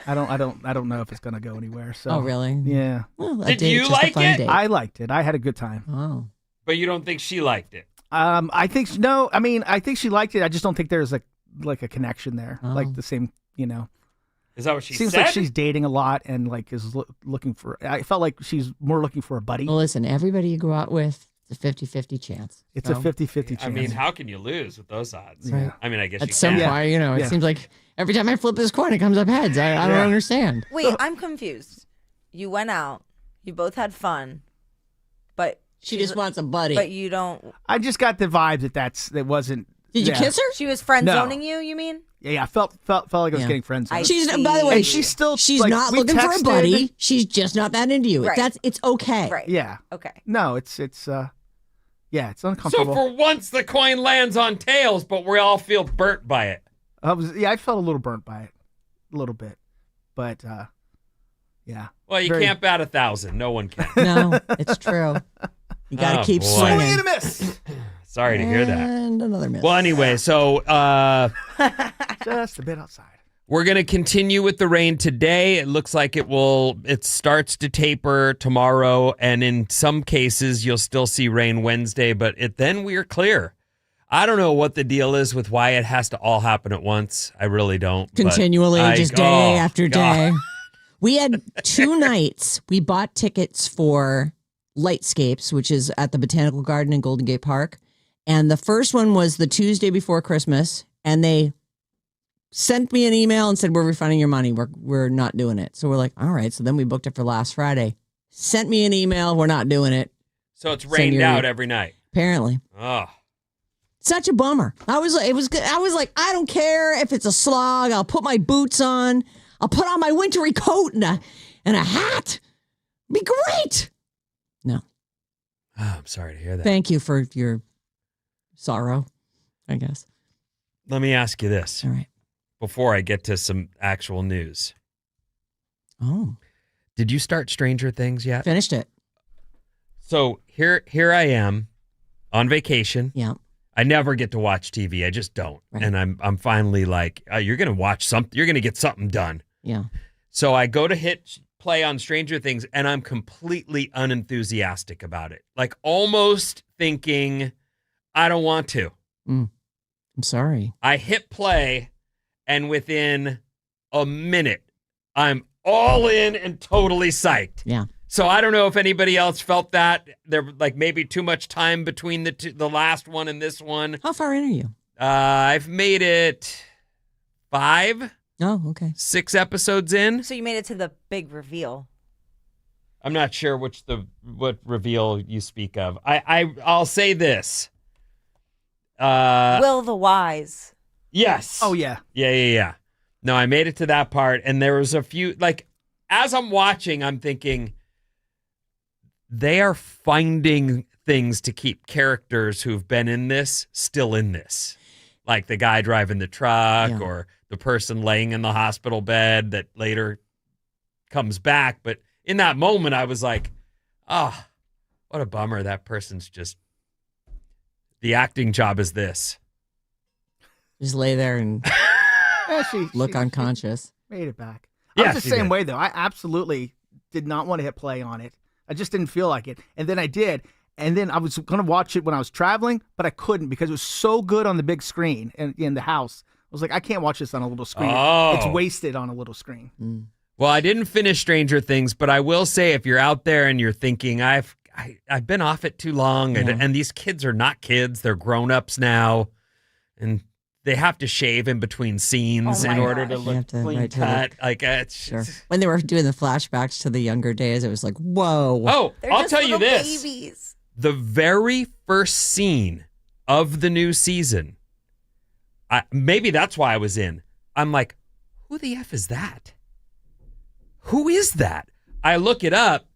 I don't know if it's gonna go anywhere. So. Oh, really? Yeah. Well, a Did date, you just a like fun it? date. I liked it. I had a good time. Oh. But you don't think she liked it? I think I think she liked it. I just don't think there's like a connection there. Oh. Like the same, Is that what she Seems said? like she's dating a lot and like is looking for. I felt like she's more looking for a buddy. Well, listen, everybody you go out with, it's a 50-50 chance. It's So, a 50-50 chance. I mean, how can you lose with those odds? Yeah. I mean, I guess at you some can. point, Yeah. it seems like every time I flip this coin, it comes up heads. I don't Yeah. understand. Wait, I'm confused. You went out. You both had fun, but She just wants a buddy. But you don't. I just got the vibe that wasn't. Did you yeah. kiss her? She was friend No. zoning you. You mean? Yeah, I felt like I was Yeah. getting friends. I- She's, see. by the way, And she's still she's like, not we looking for a texted. buddy. She's just not that into you. Right. It's okay. Right. Yeah. Okay. No, it's it's So uncomfortable. for once, the coin lands on tails, but we all feel burnt by it. I felt a little burnt by it, a little bit, but yeah. Well, you Very- can't bat 1,000. No one can. No, it's true. You got to Oh, keep boy. Swing swinging. and a miss. Sorry to hear that. And another miss. Well, anyway, so Just a bit outside. we're going to continue with the rain today. It looks like it starts to taper tomorrow, and in some cases, you'll still see rain Wednesday, but then we're clear. I don't know what the deal is with why it has to all happen at once. I really don't. but Continually, just day after God. day. We had 2 nights. We bought tickets for Lightscapes, which is at the Botanical Garden in Golden Gate Park. And the first one was the Tuesday before Christmas. And they sent me an email and said, "We're refunding your money. We're not doing it." So we're like, all right. So then we booked it for last Friday. Sent me an email. "We're not doing it." So it's rained Send your- out every night. Apparently. Oh. Such a bummer. I was like, I don't care if it's a slog. I'll put my boots on. I'll put on my wintry coat and a hat. Be great. No. Oh, I'm sorry to hear that. Thank you for your sorrow, I guess. Let me ask you this All right. before I get to some actual news. Oh, Did you start Stranger Things yet? finished it. So here I am on vacation. Yeah. I never get to watch TV. I just don't. Right. And I'm finally like, you're going to watch something. You're going to get something done. Yeah. So I go to hit play on Stranger Things and I'm completely unenthusiastic about it. Like almost thinking, I don't want to. I'm sorry. I hit play and within a minute, I'm all in and totally psyched. Yeah. So I don't know if anybody else felt that. There like maybe too much time between the last one and this one. How far in are you? I've made it 5. Oh, okay. 6 episodes in. So you made it to the big reveal. I'm not sure what reveal you speak of. I'll say this. Will the Wise. Yes. Oh, yeah. Yeah. No, I made it to that part, and there was a few, like, as I'm watching, I'm thinking, they are finding things to keep characters who've been in this still in this. Like the guy driving the truck or the person laying in the hospital bed that later comes back. But in that moment, I was like, oh, what a bummer. That person's just, the acting job is this. Just lay there and look unconscious. She made it back. Yeah, I was the same way, though. I absolutely did not want to hit play on it. I just didn't feel like it. And then I did. And then I was going to watch it when I was traveling, but I couldn't because it was so good on the big screen in the house. I was like, I can't watch this on a little screen. Oh. It's wasted on a little screen. Well, I didn't finish Stranger Things, but I will say if you're out there and you're thinking, I've been off it too long, and these kids are not kids. They're grown-ups now, and they have to shave in between scenes in order to look clean cut. Like, When they were doing the flashbacks to the younger days, it was like, whoa. Oh, They're I'll just tell you little this. babies. The very first scene of the new season, maybe that's why I was in. I'm like, who the F is that? Who is that? I look it up.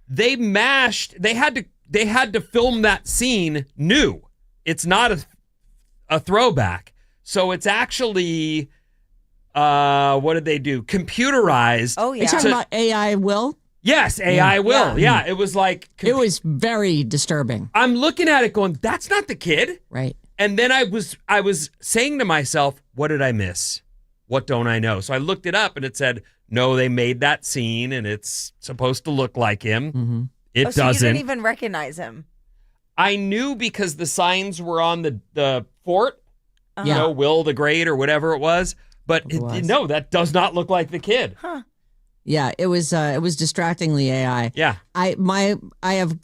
They had to film that scene new. It's not a throwback. So it's actually, what did they do? Computerized. Oh, yeah. Are you talking about AI Will? Yes, AI will. Yeah, it was like... It was very disturbing. I'm looking at it going, that's not the kid. Right. And then I was saying to myself, what did I miss? What don't I know? So I looked it up and it said, no, they made that scene and it's supposed to look like him. Mm-hmm. It So doesn't. you didn't even recognize him. I knew because the signs were on the fort, Yeah. Will the Great or whatever it was. But no, that does not look like the kid. Huh. Yeah, it was distractingly AI. Yeah. I have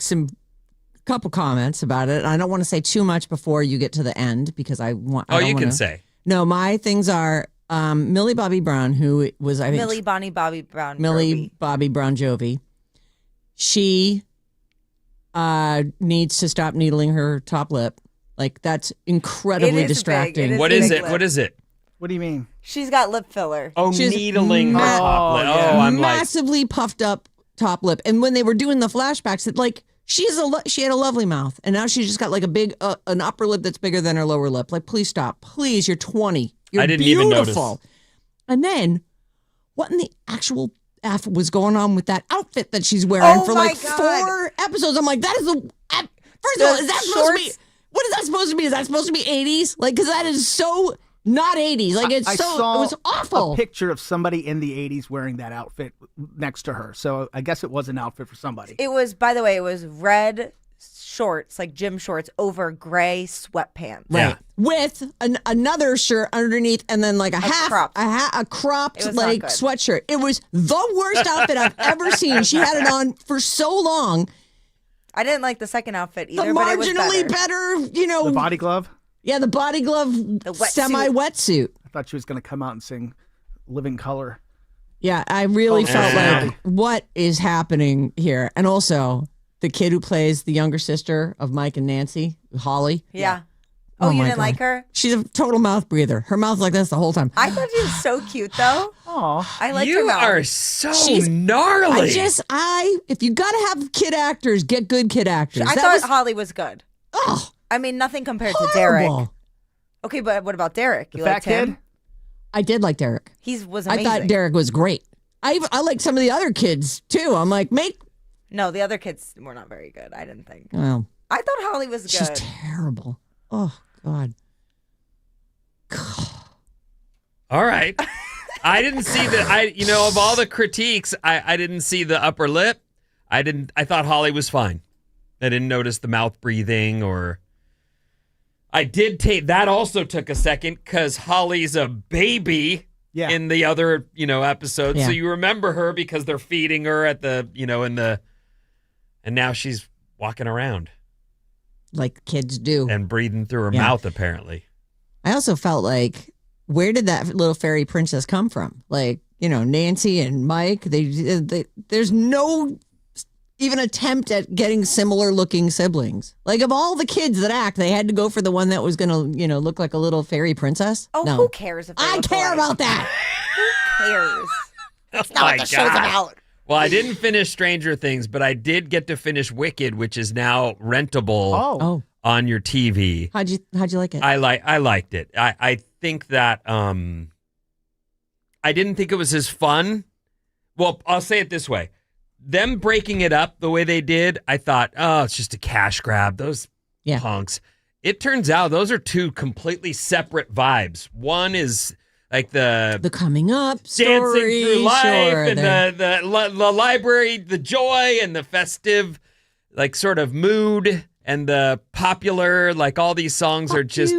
couple comments about it. I don't want to say too much before you get to the end because I want. Oh, you can say. No, my things are Millie Bobby Brown, who was Millie Bobby Brown. Millie Bobby Brown Jovi. She needs to stop needling her top lip. Like that's incredibly distracting. What is it? What is it? What do you mean? She's got lip filler. Oh, She's needling her top lip. Oh, I'm massively puffed up top lip. And when they were doing the flashbacks, it like she had a lovely mouth, and now she's just got like a big an upper lip that's bigger than her lower lip. Like, please stop, please. You're 20. You're I didn't beautiful. even notice. And then, what in the actual F was going on with that outfit that she's wearing for like 4 episodes? I'm like, that is first of all, is that supposed to be? What is that supposed to be? Is that supposed to be 80s? Like, because that is so not 80s. Like, it was awful. A picture of somebody in the 80s wearing that outfit next to her. So I guess it was an outfit for somebody. It was, by the way, it was red shorts, like gym shorts, over gray sweatpants. Right. Yeah. With another shirt underneath and then like a cropped like sweatshirt. It was the worst outfit I've ever seen. She had it on for so long. I didn't like the second outfit either, The but it was marginally better, The body glove? Yeah, the body glove semi-wetsuit. I thought she was going to come out and sing Living Color. Yeah, I really felt like, what is happening here? And also, the kid who plays the younger sister of Mike and Nancy, Holly. Yeah. Oh, you didn't like her? She's a total mouth breather. Her mouth's like this the whole time. I thought she was so cute, though. Oh, I liked her mouth. You are so gnarly. If you got to have kid actors, get good kid actors. I thought Holly was good. Oh, I mean, nothing compared to horrible. Derek. Okay, but what about Derek? You fat liked him? kid? I did like Derek. He was amazing. I thought Derek was great. I like some of the other kids too. I'm like, No, the other kids were not very good, I didn't think. well, I thought Holly was good. she's terrible. Oh God. All right. I didn't see of all the critiques, I didn't see the upper lip. I thought Holly was fine. I didn't notice the mouth breathing I did take, that also took a second because Holly's a baby in the other, episode. Yeah. So you remember her because they're feeding her at the, and now she's walking around. Like kids do. And breathing through her mouth, apparently. I also felt like, where did that little fairy princess come from? Like, Nancy and Mike, there's no even attempt at getting similar looking siblings. Like, of all the kids that act, they had to go for the one that was going to, look like a little fairy princess. Oh, no. who cares if they I look care alike? about that. Who cares? That's not what the show's about. Well, I didn't finish Stranger Things, but I did get to finish Wicked, which is now rentable on your TV. How'd you like it? I liked it. I think that I didn't think it was as fun. Well, I'll say it this way. Them breaking it up the way they did, I thought, it's just a cash grab. Those punks. It turns out those are two completely separate vibes. One is like the coming up dancing story, through life, sure, and the library, the joy and the festive, like sort of mood, and the popular, like all these songs are just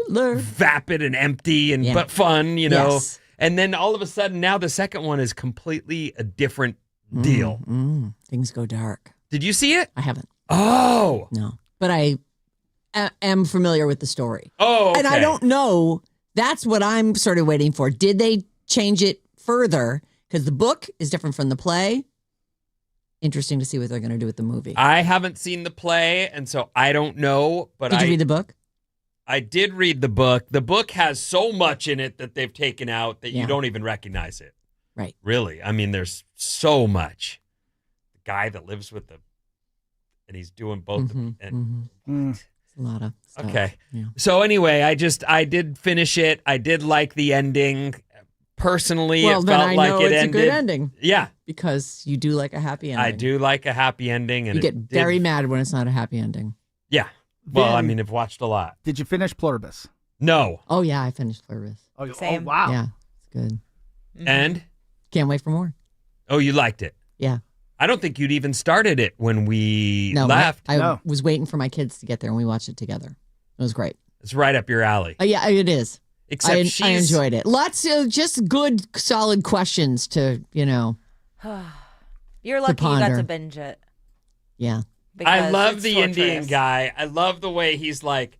vapid and empty and but fun, Yes. And then all of a sudden, now the second one is completely a different deal. Things go dark. Did you see it? I haven't. Oh. No. But I am familiar with the story. Oh, okay. And I don't know. That's what I'm sort of waiting for. Did they change it further? Because the book is different from the play. Interesting to see what they're going to do with the movie. I haven't seen the play, and so I don't know. But Did you read the book? I did read the book. The book has so much in it that they've taken out that you don't even recognize it. Right. Really. I mean, there's so much. The guy that lives with and he's doing both. It's a lot of stuff. Okay. Yeah. So anyway, I did finish it. I did like the ending. Personally, well, it then felt I like know it it's ended. a good ending. Yeah. Because you do like a happy ending. I do like a happy ending. And you get very mad when it's not a happy ending. Yeah. Well, I mean, I've watched a lot. Did you finish Pluribus? No. Oh, yeah, I finished Pluribus. Same. Wow. Yeah, it's good. And? Can't wait for more. Oh, you liked it? Yeah. I don't think you'd even started it when we No, left. I was waiting for my kids to get there and we watched it together. It was great. It's right up your alley. Yeah, it is. Except I enjoyed it. Lots of just good, solid questions to, You're lucky you got to binge it. Yeah. I love the Indian guy. I love the way he's like,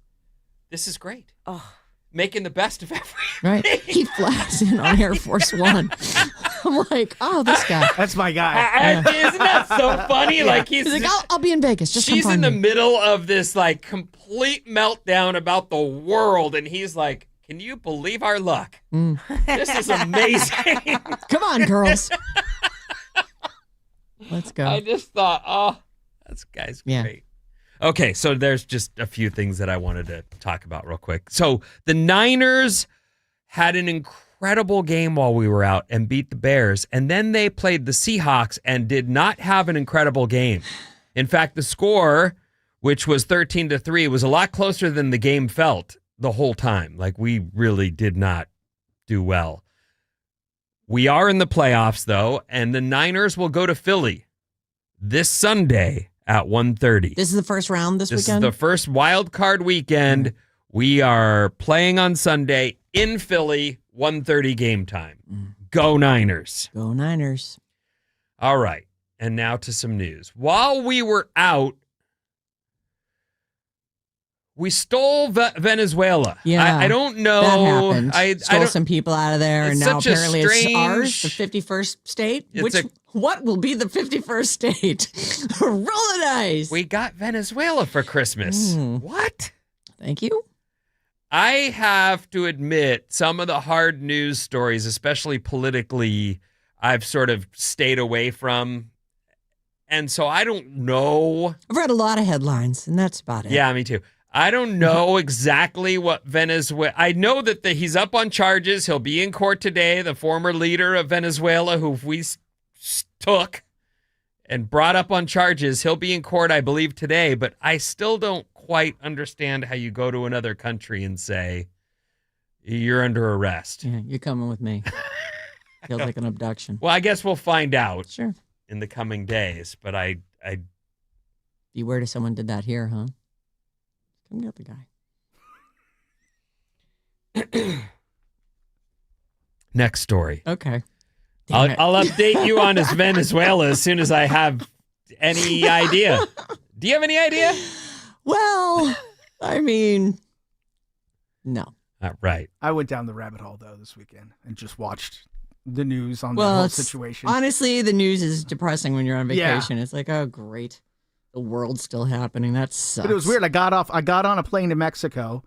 this is great. Oh. Making the best of everything. Right. He flies in on Air Force One. I'm like, oh, this guy. That's my guy. Isn't that so funny? Like he's like, I'll be in Vegas. Just she's in the middle of this like complete meltdown about the world, and he's like, can you believe our luck? This is amazing. Come on, girls. Let's go. I just thought, this guy's great. Okay, so there's just a few things that I wanted to talk about real quick. So the Niners had an incredible game while we were out and beat the Bears, and then they played the Seahawks and did not have an incredible game. In fact, the score, which was 13-3, was a lot closer than the game felt the whole time. Like, we really did not do well. We are in the playoffs, though, and the Niners will go to Philly this Sunday at 1:30. This is the first round this weekend? This is the first wild card weekend. We are playing on Sunday in Philly, 1:30 game time. Go Niners. Go Niners. All right. And now to some news. While we were out, we stole Venezuela. Yeah, I don't know. That happened. I Stole don't, some people out of there, and now apparently it's ours, the 51st state. What will be the 51st state? Roll the dice. We got Venezuela for Christmas. What? Thank you. I have to admit, some of the hard news stories, especially politically, I've sort of stayed away from. And so I don't know. I've read a lot of headlines, and that's about it. Yeah, me too. I don't know exactly what Venezuela. I know that he's up on charges. He'll be in court today. The former leader of Venezuela, who we took and brought up on charges, he'll be in court, I believe, today. But I still don't quite understand how you go to another country and say, you're under arrest. Yeah, you're coming with me. Feels like an abduction. Well, I guess we'll find out Sure. in the coming days, but I Beware if someone did that here, huh? Come get the guy. Next story. Okay. I'll update you on his Venezuela as soon as I have any idea. Do you have any idea? Well, I mean, no. Right. I went down the rabbit hole, though, this weekend and just watched the news on the Well, whole situation. Honestly, the news is depressing when you're on vacation. It's like, oh, great. The world's still happening. That sucks. But it was weird. I got on a plane to Mexico.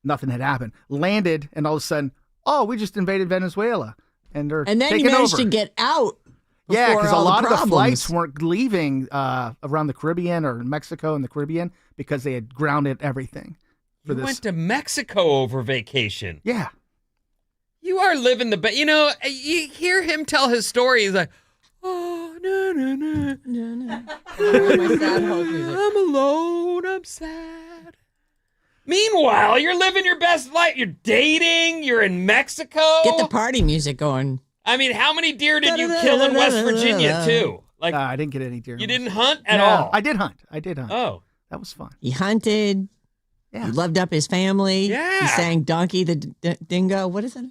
Nothing had happened. Landed, and all of a sudden, we just invaded Venezuela. And they're then taking you managed over. to get out. Yeah, because a lot of the problems. flights weren't leaving around the Caribbean or Mexico and the Caribbean because they had grounded everything. You went to Mexico over vacation. Yeah. You are living the best. You know, you hear him tell his story. He's like, oh, no. My sad hope music. I'm alone. I'm sad. Meanwhile, you're living your best life. You're dating. You're in Mexico. Get the party music going. I mean, how many deer did you kill in West Virginia, too? Like, I didn't get any deer. You didn't hunt at all? I did hunt. Oh. That was fun. He hunted. Yeah. He loved up his family. Yeah. He sang Donkey the Dingo. What is it?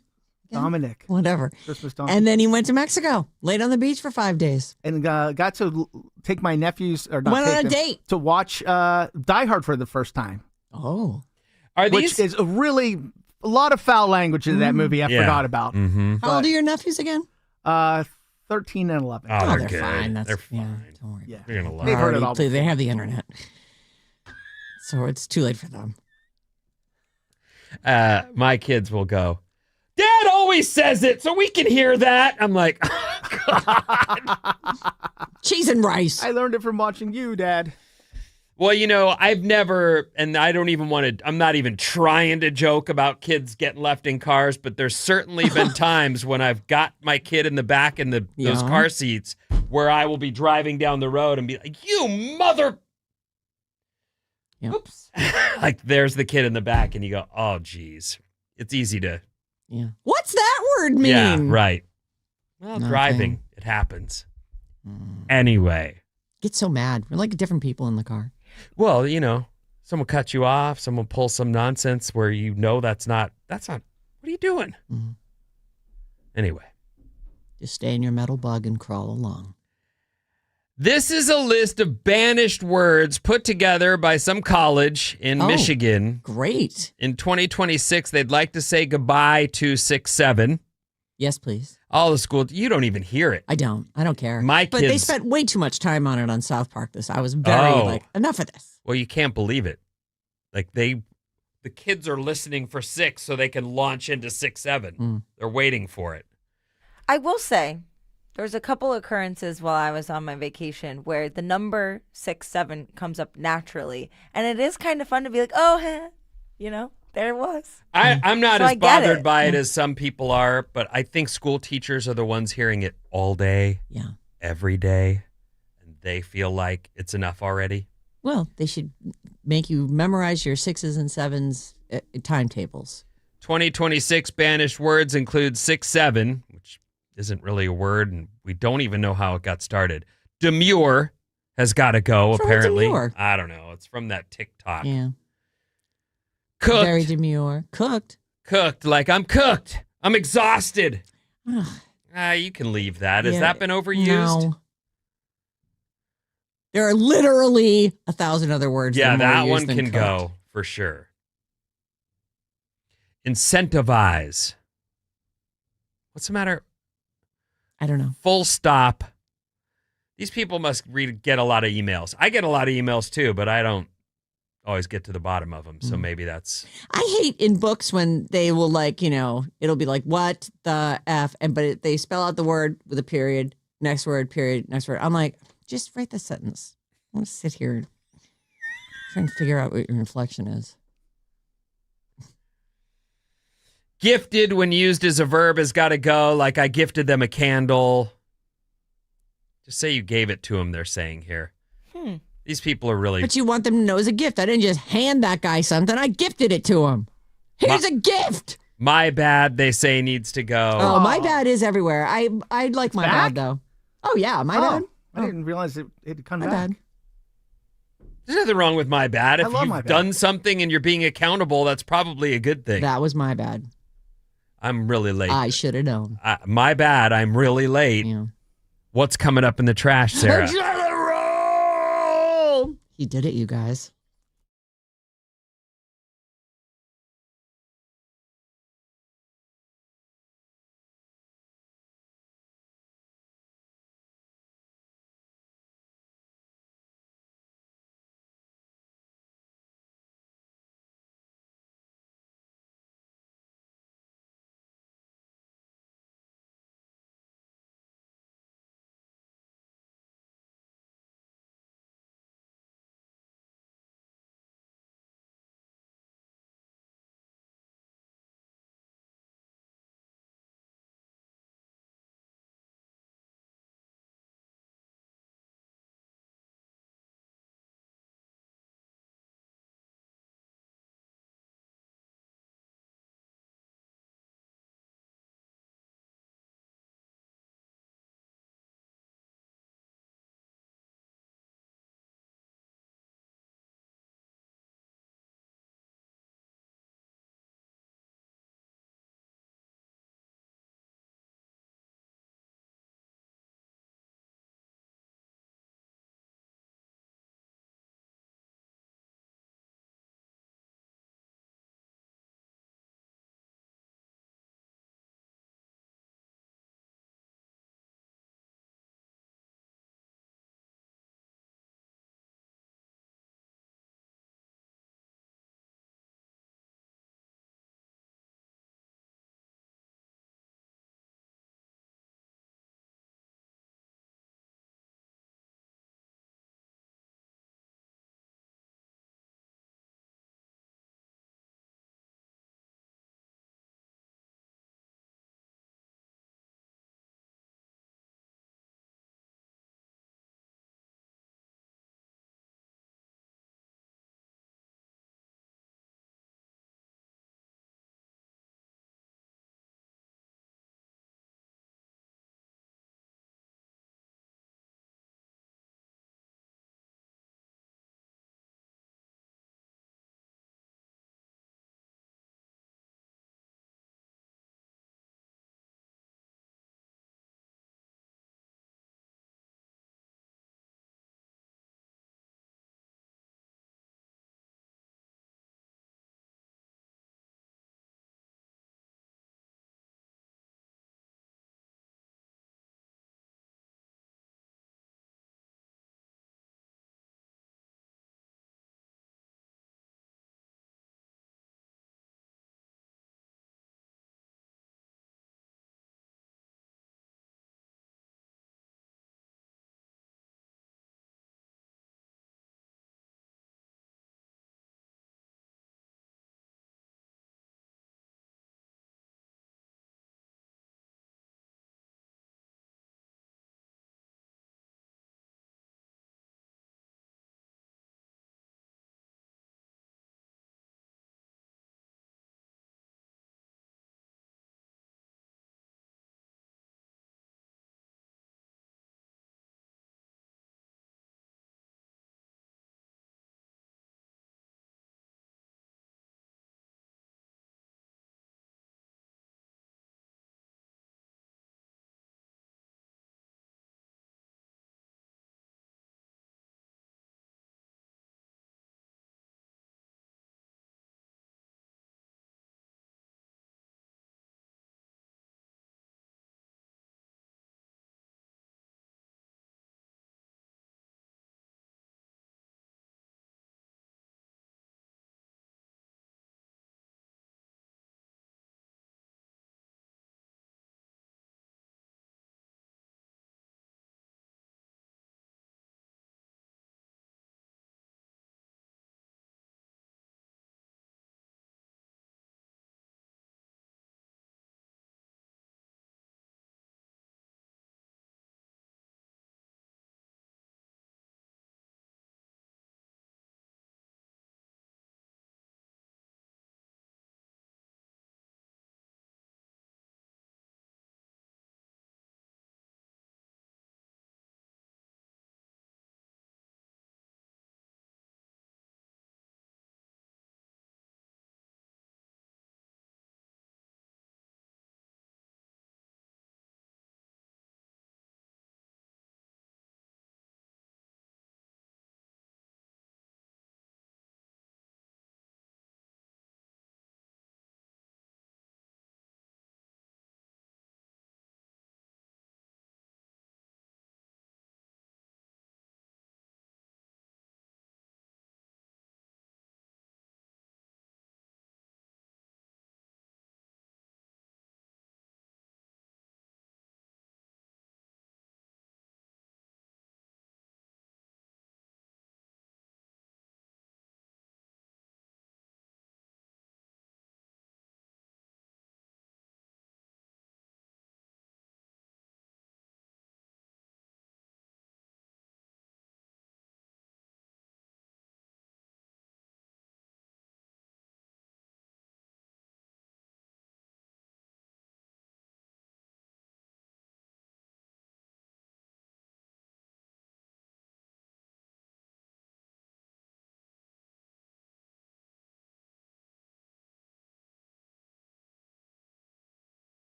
Dominic. Whatever. Christmas Donkey. And then he went to Mexico. Laid on the beach for 5 days. And got to take my nephews, or not Went take on a them, date. to watch Die Hard for the first time. Oh. Are Which is a lot of foul language in that movie I forgot about. Mm-hmm. How old are your nephews again? 13 and 11. Oh, they're good. fine. They're fine. Yeah, don't worry. Yeah. They're going to love They've it. heard it all They have the internet. So it's too late for them. My kids will go, Dad always says it, so we can hear that. I'm like, Cheese and rice. I learned it from watching you, Dad. well, you know, I've never, and I don't even want to, I'm not even trying to joke about kids getting left in cars, but there's certainly been times when I've got my kid in the back in those Yeah. car seats where I will be driving down the road and be like, you mother. Yeah. Oops. Like there's the kid in the back and you go, oh, geez. It's easy to. Yeah. What's that word mean? Yeah, right. Well, Nothing. driving, it happens. Anyway. Get so mad. We're like different people in the car. Well, you know, someone cuts you off, someone pulls some nonsense where you know that's not, what are you doing? Mm-hmm. Anyway. Just stay in your metal bug and crawl along. This is a list of banished words put together by some college in Michigan. Great. In 2026, they'd like to say goodbye to 6-7. Yes, please. All the schools, you don't even hear it. I don't care. My But they kids- spent way too much time on it on South Park. I was very enough of this. Well, you can't believe it. Like the kids are listening for 6 so they can launch into 6-7. They're waiting for it. I will say, there was a couple occurrences while I was on my vacation where the number 6-7 comes up naturally, and it is kind of fun to be like, oh, you know, there it was. I'm not So I as get bothered it. by it as some people are, but I think school teachers are the ones hearing it all day, every day, and they feel like it's enough already. Well, they should make you memorize your 6s and 7s timetables. 2026 banished words include 6-7, which isn't really a word, and we don't even know how it got started. Demure has got to go, What's wrong with apparently. demure? I don't know. It's from that TikTok. Yeah. Cooked. Very demure. Cooked. Cooked. Like, I'm cooked. I'm exhausted. Ugh. You can leave that. Has Yeah, that been overused? No. There are literally 1,000 other words. Yeah, that, are more that used one than can cooked. go for sure. Incentivize. What's the matter? I don't know. Full stop. These people must get a lot of emails. I get a lot of emails too, but I don't always get to the bottom of them. So maybe that's. I hate in books when they will it'll be like, what the F? But they spell out the word with a period, next word, period, next word. I'm like, just write the sentence. I want to sit here trying to figure out what your inflection is. Gifted, when used as a verb, has got to go. Like, I gifted them a candle. Just say you gave it to them, they're saying here. These people are really. But you want them to know it's a gift. I didn't just hand that guy something. I gifted it to him. Here's a gift. My bad, they say, needs to go. Oh, my bad is everywhere. I'd like my back? bad though. Oh yeah, my bad. I didn't realize it had come My back. bad. There's nothing wrong with my bad. If love my you've bad. done something and you're being accountable, that's probably a good thing. That was my bad. I'm really late. I should have known. My bad, I'm really late. Yeah. What's coming up in the trash, Sarah? He did it, you guys.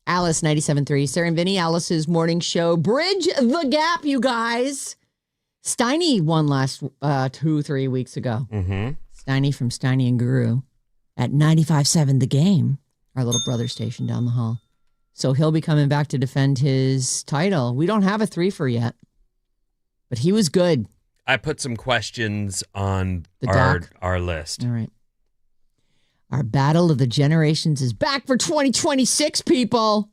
Alice 97.3. Sarah and Vinnie, Alice's morning show. Bridge the gap, you guys. Steiny won last 2-3 weeks ago. Mm-hmm. Steiny from Steiny and Guru at 95.7 The Game, our little brother station down the hall. So he'll be coming back to defend his title. We don't have a 3-fer yet, but he was good. I put some questions on The our list. All right. Our Battle of the Generations is back for 2026, people.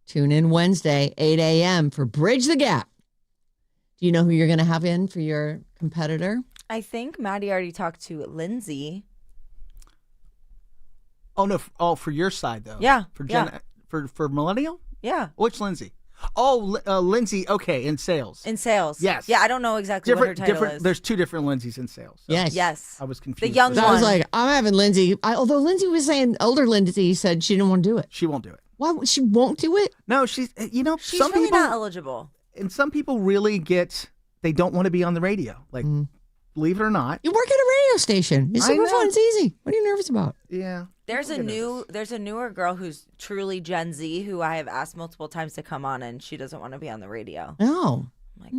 Tune in Wednesday, 8 a.m. for Bridge the Gap. Do you know who you're going to have in for your competitor? I think Maddie already talked to Lindsay. Oh, no. For your side, though. Yeah. For Millennial? Yeah. Which Lindsay? Oh, Lindsay, okay, in sales. In sales. Yes. Yeah, I don't know exactly what her title is. There's 2 different Lindsays in sales. So Yes. I was confused. The young So I was one. like, I'm having Lindsay. Although Lindsay was saying, older Lindsay said she didn't want to do it. She won't do it. Why? She won't do it? No, she's, She's some really people, not eligible. and some people really they don't want to be on the radio. Like, believe it or not. You work at a radio station. It's I super know. fun. It's easy. What are you nervous about? Yeah. There's a newer girl who's truly Gen Z who I have asked multiple times to come on, and she doesn't want to be on the radio. No. I'm like,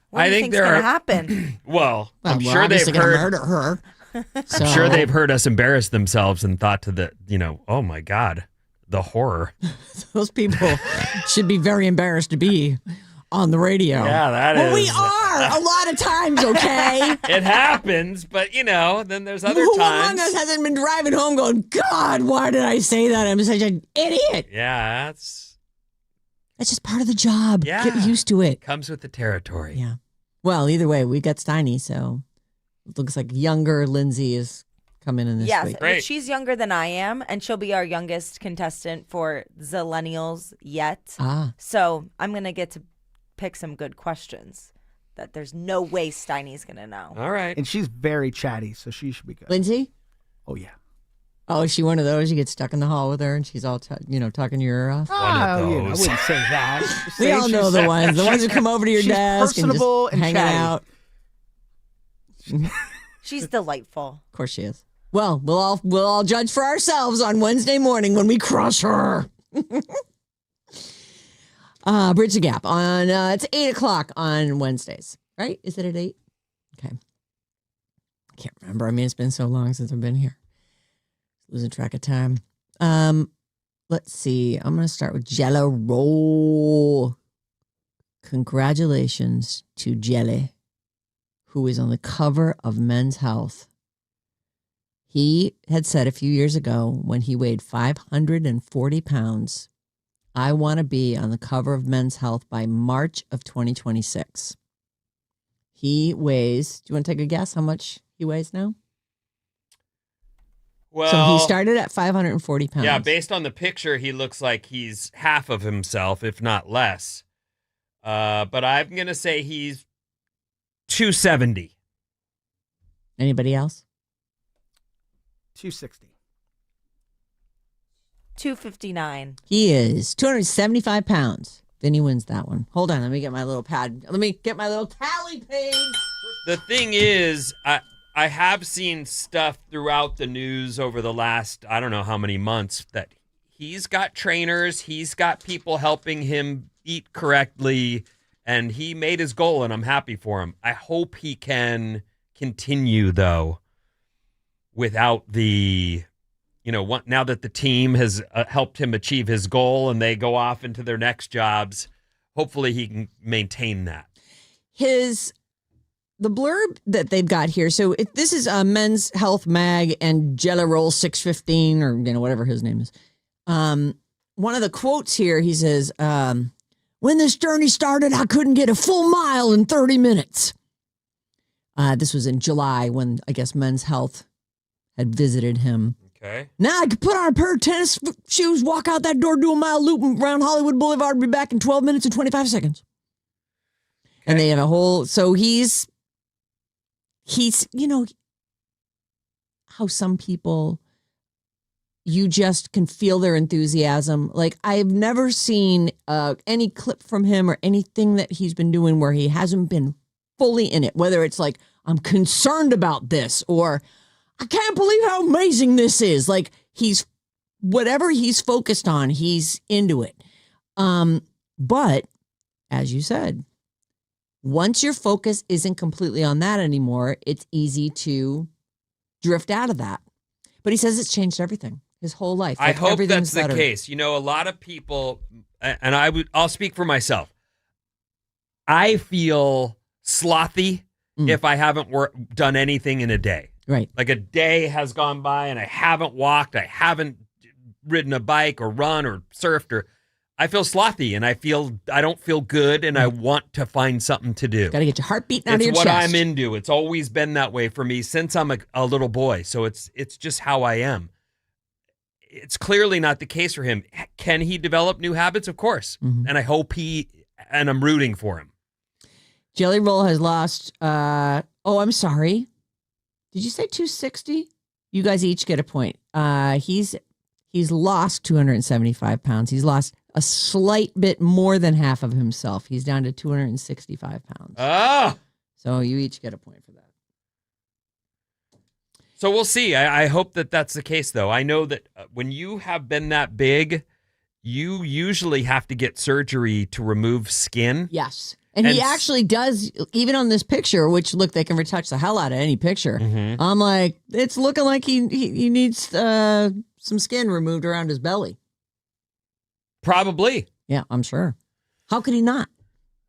what do you think's gonna happen? Well, I'm we're sure they've obviously gonna heard. murder her. I'm sure they've heard us embarrass themselves and thought to oh my God, the horror. Those people should be very embarrassed to be on the radio. Yeah, that well, is. we are a lot of times, okay? It happens, but then there's other Who times. among us hasn't been driving home going, God, why did I say that? I'm such an idiot. Yeah, that's just part of the job. Yeah. Get used to it. comes with the territory. Yeah. Well, either way, we got Steiny, so it looks like younger Lindsay is coming in this Yes, week. Great. but she's younger than I am, and she'll be our youngest contestant for Zillennials yet. Ah. So I'm gonna get to pick some good questions that there's no way Steiny's gonna know. All right. And she's very chatty, so she should be good. Lindsay? Oh, yeah. Oh, is she one of those? You get stuck in the hall with her and she's all, talking your ear off? One of I those. wouldn't say that. Just We say all know she's- the ones. The ones who come over to your she's desk and personable just and hanging chatty. out. She's delightful. Of course she is. Well, we'll all judge for ourselves on Wednesday morning when we crush her. Bridge the Gap on it's 8:00 on Wednesdays, right? Is it at 8? Okay. I can't remember. I mean, it's been so long since I've been here. Losing track of time. Let's see. I'm gonna start with Jello Roll. Congratulations to Jelly, who is on the cover of Men's Health. He had said a few years ago when he weighed 540 pounds, I want to be on the cover of Men's Health by March of 2026. He weighs, do you want to take a guess how much he weighs now? Well, So he started at 540 pounds. Yeah, based on the picture, he looks like he's half of himself, if not less. But I'm going to say he's 270. Anybody else? 260. 259. He is 275 pounds. Vinny wins that one. Hold on, let me get my little pad. Let me get my little tally page. The thing is, I have seen stuff throughout the news over the last, I don't know how many months, that he's got trainers, he's got people helping him eat correctly, and he made his goal, and I'm happy for him. I hope he can continue, though, without the, now that the team has helped him achieve his goal and they go off into their next jobs, hopefully he can maintain that. The blurb that they've got here. So this is Men's Health Mag and Jello Roll 615 or whatever his name is. One of the quotes here, he says, when this journey started, I couldn't get a full mile in 30 minutes. This was in July when I guess Men's Health had visited him. Okay. Now I could put on a pair of tennis shoes, walk out that door, do a mile loop around Hollywood Boulevard, be back in 12 minutes and 25 seconds. Okay. And they have a whole, so he's, how some people, you just can feel their enthusiasm. Like I've never seen any clip from him or anything that he's been doing where he hasn't been fully in it, whether it's like, I'm concerned about this or I can't believe how amazing this is. Like whatever he's focused on, he's into it. But as you said, once your focus isn't completely on that anymore, it's easy to drift out of that. But he says it's changed everything, his whole life. I hope that's better. the case. A lot of people, and I'll speak for myself. I feel slothy if I haven't done anything in a day. Right. Like a day has gone by and I haven't walked, I haven't ridden a bike or run or surfed, I feel slothy and I don't feel good and I want to find something to do. Got to get your heart beating out of your chest. It's what I'm into. It's always been that way for me since I'm a little boy. So it's just how I am. It's clearly not the case for him. Can he develop new habits? Of course. And I hope and I'm rooting for him. Jelly Roll has lost, I'm sorry. Did you say 260? You guys each get a point. He's lost 275 pounds. He's lost a slight bit more than half of himself. He's down to 265 pounds. Oh! So you each get a point for that. So we'll see. I hope that that's the case, though. I know that when you have been that big, you usually have to get surgery to remove skin. Yes. And he actually does, even on this picture, which, look, they can retouch the hell out of any picture. I'm like, it's looking like he needs some skin removed around his belly. Probably. Yeah, I'm sure. How could he not?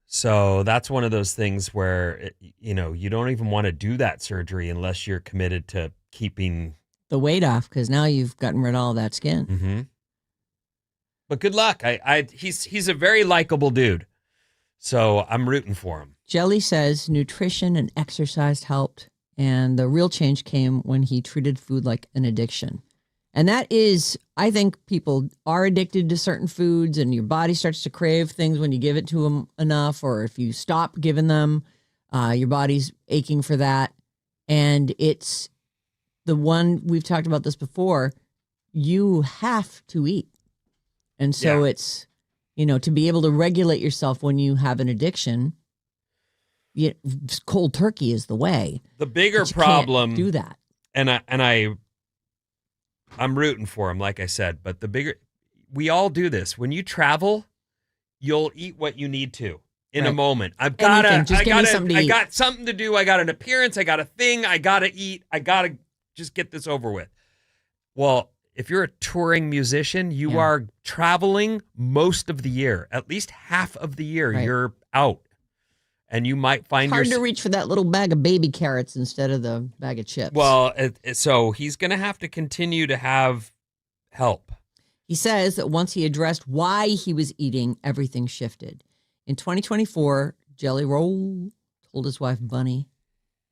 So that's one of those things where, you don't even want to do that surgery unless you're committed to keeping the weight off, because now you've gotten rid of all that skin. But good luck. He's a very likable dude. So I'm rooting for him. Jelly says nutrition and exercise helped, and the real change came when he treated food like an addiction. And that is, I think people are addicted to certain foods, and your body starts to crave things when you give it to them enough, or if you stop giving them, your body's aching for that. And it's the one, we've talked about this before, you have to eat. And so it's, to be able to regulate yourself when you have an addiction, cold turkey is the way. The bigger problem, can't do that. I'm rooting for him, like I said, but we all do this. When you travel, you'll eat what you need to in a moment. I got something to do. I got an appearance. I got a thing. I got to eat. I got to just get this over with. Well, if you're a touring musician, you are traveling most of the year, at least half of the year. Right. You're out, and you might find hard to reach for that little bag of baby carrots instead of the bag of chips. Well, so he's going to have to continue to have help. He says that once he addressed why he was eating, everything shifted. In 2024, Jelly Roll told his wife Bunny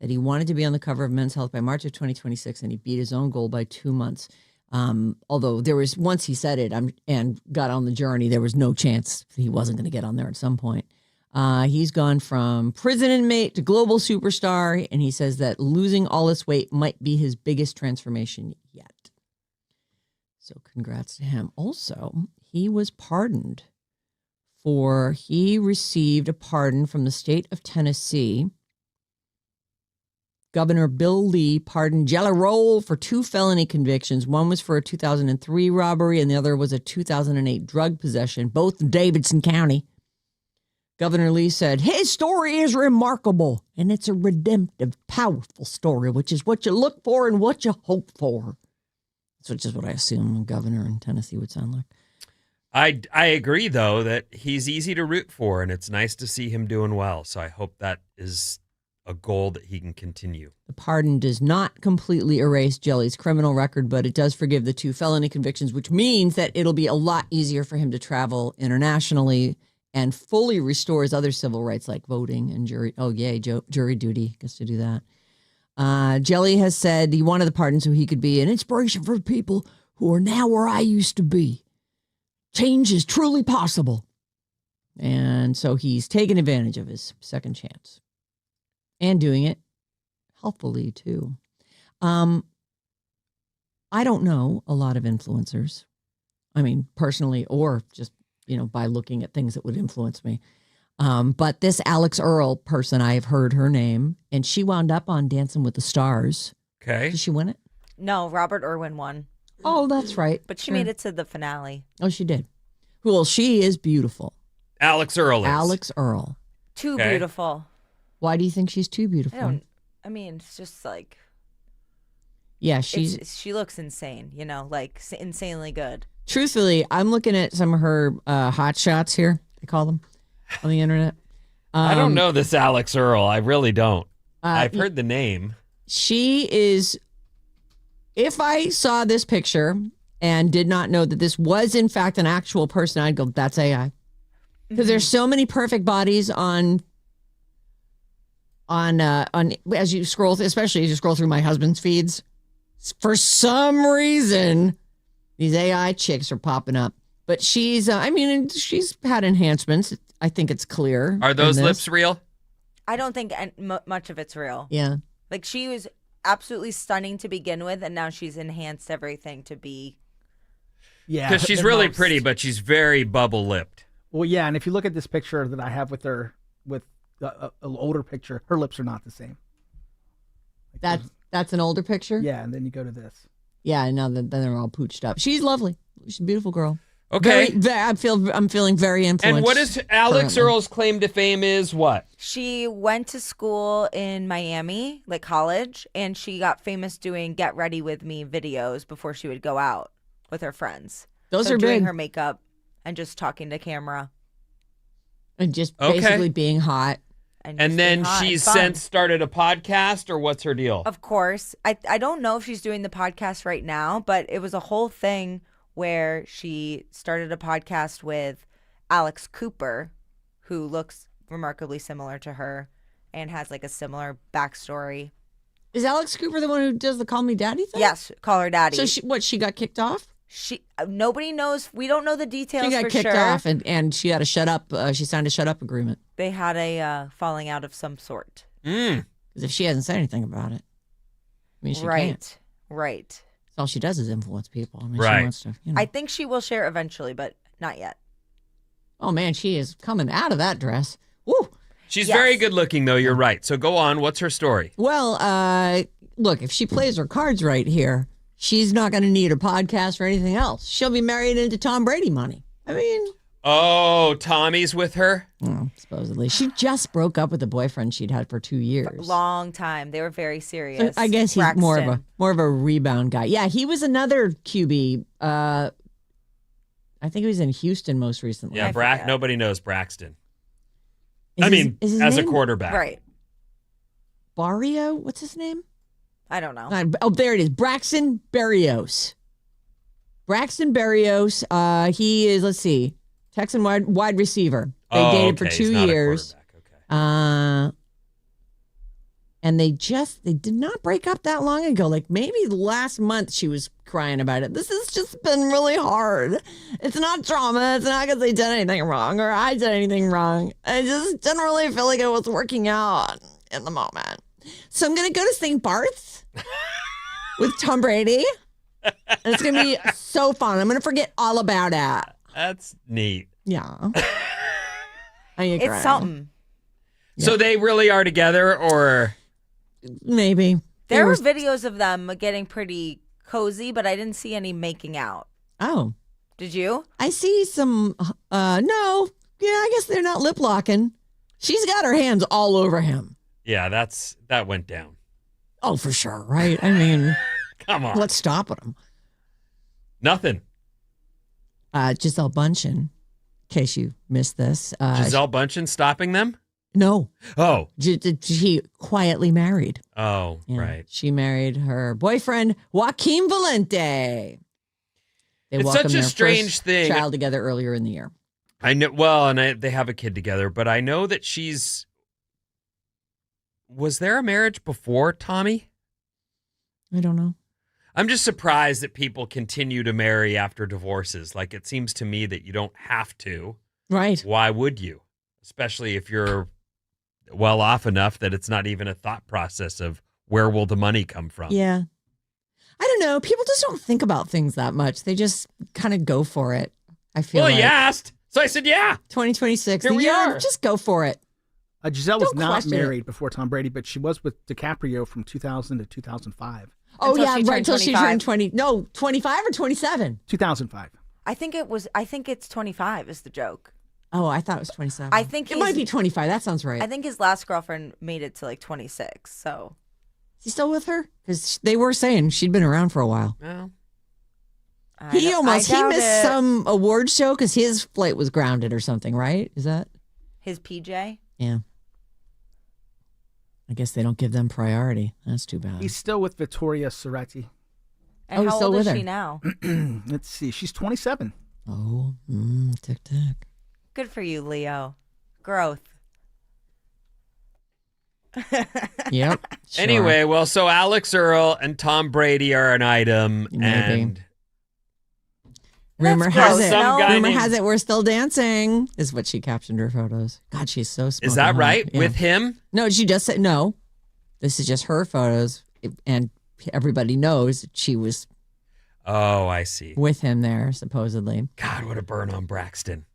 that he wanted to be on the cover of Men's Health by March of 2026, and he beat his own goal by 2 months. Although there was, once he said it and got on the journey, there was no chance he wasn't going to get on there at some point. He's gone from prison inmate to global superstar, and he says that losing all this weight might be his biggest transformation yet. So congrats to him. Also, he was pardoned he received a pardon from the state of Tennessee. Governor Bill Lee pardoned Jelly Roll for 2 felony convictions. One was for a 2003 robbery, and the other was a 2008 drug possession, both in Davidson County. Governor Lee said, his story is remarkable, and it's a redemptive, powerful story, which is what you look for and what you hope for. Which is what I assume a governor in Tennessee would sound like. I agree, though, that he's easy to root for, and it's nice to see him doing well. So I hope that is a goal that he can continue. The pardon does not completely erase Jelly's criminal record, but it does forgive the 2 felony convictions, which means that it'll be a lot easier for him to travel internationally and fully restores other civil rights like voting and jury. Oh, yay, jury duty. Gets to do that. Jelly has said he wanted the pardon so he could be an inspiration for people who are now where I used to be. Change is truly possible. And so he's taken advantage of his second chance and doing it healthfully, too. I don't know a lot of influencers. I mean, personally, or just, by looking at things that would influence me. But this Alex Earl person, I have heard her name, and she wound up on Dancing with the Stars. Okay. Did she win it? No, Robert Irwin won. Oh, that's right. But she made it to the finale. Oh, she did. Well, she is beautiful. Alex Earl is. Alex Earl. Too beautiful. Why do you think she's too beautiful? I mean, it's just like. Yeah, she looks insane, like insanely good. Truthfully, I'm looking at some of her hot shots here, they call them, on the internet. I don't know this Alex Earl. I really don't. I've heard the name. She is, if I saw this picture and did not know that this was in fact an actual person, I'd go, that's AI. Because there's so many perfect bodies on as you scroll, especially as you scroll through my husband's feeds. For some reason, these AI chicks are popping up. But she's had enhancements. I think it's clear. Are those lips real? I don't think much of it's real. Yeah. Like, she was absolutely stunning to begin with, and now she's enhanced everything to be. Yeah. Because she's really pretty, but she's very bubble-lipped. Well, yeah, and if you look at this picture that I have with her, with an older picture, her lips are not the same. Like that's an older picture? Yeah, and then you go to this. Yeah, and now then they're all pooched up. She's lovely. She's a beautiful girl. Okay. I'm feeling very influenced. And what is Alex Earl's claim to fame is what? She went to school in Miami, like college, and she got famous doing Get Ready With Me videos before she would go out with her friends. Those are doing big. her makeup and just talking to camera. And just basically being hot. And then she's since started a podcast, or what's her deal? Of course. I don't know if she's doing the podcast right now, but it was a whole thing where she started a podcast with Alex Cooper, who looks remarkably similar to her and has like a similar backstory. Is Alex Cooper the one who does the Call Me Daddy thing? Yes, call her daddy. So she got kicked off? Nobody knows. We don't know the details for sure. She got kicked off and she had a shut up. She signed a shut up agreement. They had a falling out of some sort. Because if she hasn't said anything about it, I mean, she can't. Right. All she does is influence people. I mean, right. She wants to, I think she will share eventually, but not yet. Oh, man, she is coming out of that dress. Woo! She's very good looking, though. You're right. So go on. What's her story? Well, look, if she plays her cards right here, she's not going to need a podcast or anything else. She'll be married into Tom Brady money. I mean... Oh, Tommy's with her? Oh, supposedly. She just broke up with the boyfriend she'd had for 2 years. Long time. They were very serious. So I guess he's Braxton. more of a rebound guy. Yeah, he was another QB. I think he was in Houston most recently. Yeah, nobody knows Braxton. Is his as name? A quarterback. Right. Barrio? What's his name? I don't know. Oh, there it is. Braxton Berrios. Braxton Berrios. He is, let's see, Texan wide receiver. They dated for 2 years. Okay. And they did not break up that long ago. Like maybe last month she was crying about it. This has just been really hard. It's not trauma. It's not because they did anything wrong or I did anything wrong. I just didn't really feel like it was working out in the moment. So I'm going to go to St. Bart's with Tom Brady. And it's going to be so fun. I'm going to forget all about it. That's neat. Yeah. It's something. So they really are together, or? Maybe. There were videos of them getting pretty cozy, but I didn't see any making out. Oh. Did you? I see some, no. Yeah, I guess they're not lip locking. She's got her hands all over him. Yeah, that went down. Oh, for sure, right? I mean, come on. What's stopping them? Nothing. Gisele Bündchen, in case you missed this. Gisele Bündchen stopping them? No. Oh. She quietly married. Oh, Yeah. right. She married her boyfriend, Joaquin Valente. They It's welcomed such a their strange first thing. child together earlier in the year. I know. Well, and they have a kid together, but I know that she's. Was there a marriage before Tommy? I don't know. I'm just surprised that people continue to marry after divorces. Like, it seems to me that you don't have to. Right. Why would you? Especially if you're well off enough that it's not even a thought process of where will the money come from. Yeah. I don't know. People just don't think about things that much. They just kind of go for it. I feel Well, like. you asked. So I said, yeah. 2026. Here we are. Just go for it. Gisele was Don't not question married before Tom Brady, but she was with DiCaprio from 2000 to 2005. Oh, Until yeah, she right. turned Until she 25. turned 20. No, 25 or 27? 2005. I think it's 25 is the joke. Oh, I thought it was 27. I think it might be 25. That sounds right. I think his last girlfriend made it to like 26. So is he still with her? Because they were saying she'd been around for a while. Well, he missed some award show because his flight was grounded or something, right? Is that his PJ? Yeah. I guess they don't give them priority. That's too bad. He's still with Vittoria Soretti. And how old is she now? Let's see. She's 27. Oh, tick tick. Good for you, Leo. Growth. Yep. Sure. Anyway, well, so Alex Earl and Tom Brady are an item, Maybe. and rumor gross, has it we're still dancing is what she captioned her photos. God, she's so smoking is that hot. right? Yeah. With him? No, she just said no. This is just her photos, and everybody knows that she was. Oh, I see. With him there, supposedly. God, what a burn on Braxton.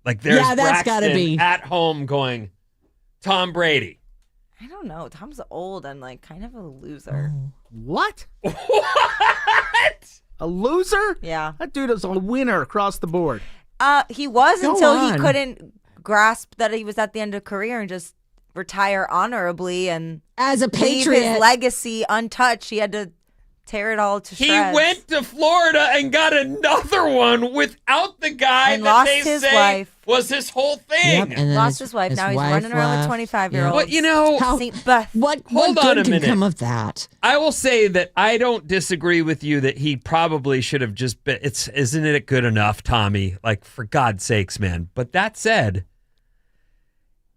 Like there's that's Braxton gotta be at home going, Tom Brady. I don't know. Tom's old and like kind of a loser. What? What? A loser? Yeah. That dude is a winner across the board. He was Go until on. he couldn't grasp that he was at the end of career and just retire honorably and as a leave Patriot. his legacy untouched. He had to tear it all to He shreds. went to Florida and got another one without the guy And that lost they his say wife. was his whole thing. Yep, and then Lost his wife. Now he's running around with 25-year-olds. But you know, How- St. Beth. What Hold on good a can minute. come of that? I will say that I don't disagree with you that he probably should have just been. Isn't it good enough, Tommy? Like, for God's sakes, man. But that said,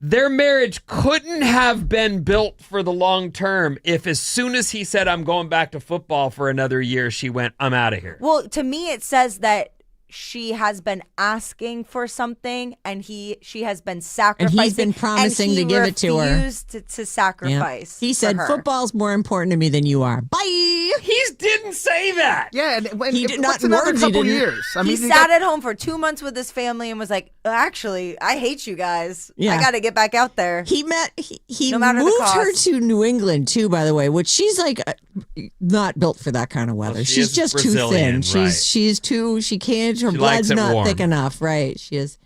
their marriage couldn't have been built for the long term if as soon as he said, I'm going back to football for another year, she went, I'm out of here. Well, to me, it says that she has been asking for something, and she has been sacrificing. And he's been promising and he to give it to her. refused to sacrifice. He said, for her. football's more important to me than you are. Bye. He didn't say that. Yeah, and He did not what's another words, he couple didn't. years? I He mean, sat at home for 2 months with his family and was like, actually, I hate you guys. Yeah. I got to get back out there. He No matter the moved her cost. to New England too, by the way, which she's like not built for that kind of weather. Well, she She's is just Brazilian, too thin. right. She's too. She can't. Her She blood's likes it not warm. thick enough. Right. She is.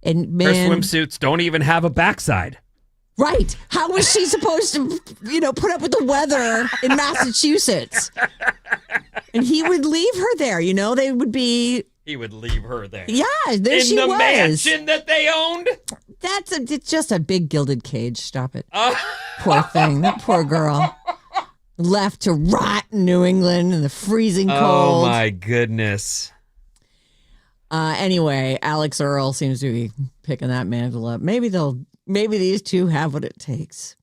And Her man, swimsuits don't even have a backside. right? How was she supposed to, put up with the weather in Massachusetts? And he would leave her there. They would be. He would leave her there. Yeah, there In she the was. mansion that they owned? It's just a big gilded cage. Stop it. Poor thing. That poor girl. Left to rot in New England in the freezing cold. Oh, my goodness. Anyway, Alex Earl seems to be picking that mantle up. Maybe these two have what it takes.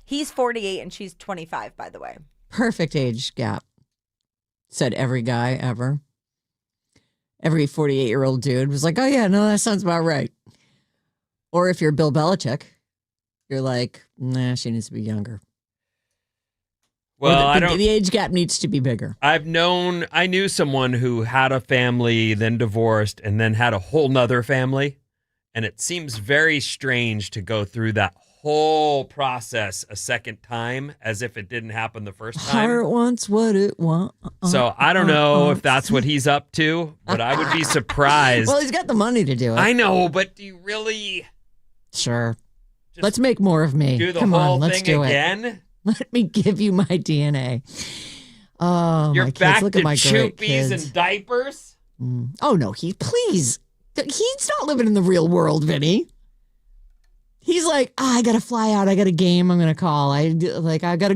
He's 48 and she's 25, by the way. Perfect age gap, said every guy ever. Every 48-year-old dude was like, oh, yeah, no, that sounds about right. Or if you're Bill Belichick, you're like, nah, she needs to be younger. Well, The age gap needs to be bigger. I knew someone who had a family, then divorced, and then had a whole nother family. And it seems very strange to go through that whole process a second time as if it didn't happen the first time. Heart wants what it wants. So I don't know if that's what he's up to, but I would be surprised. Well, he's got the money to do it. I know, but do you really Sure. just Let's make more of me. do the Come whole on, let's thing do it. again? Let me give you my DNA. Oh, You're my back kids. Look to at my great choopies kids. and diapers? Oh, no, please. He's not living in the real world, Vinny. He's like, I got to fly out. I got a game I'm going to call. I got to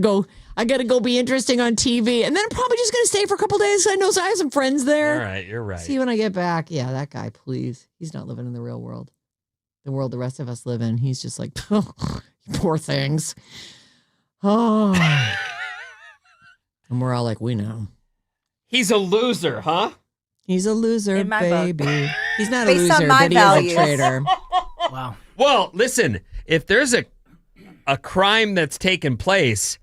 go be interesting on TV. And then I'm probably just going to stay for a couple days. I know I have some friends there. All right, you're right. See when I get back. Yeah, that guy, please. He's not living in the real world. The world the rest of us live in. He's just like, oh, poor things. Oh. And we're all like, we know. He's a loser, huh? He's a loser, In my book. baby. He's not Based a on loser, my but values. he is a traitor. wow. Well, listen, if there's a crime that's taken place,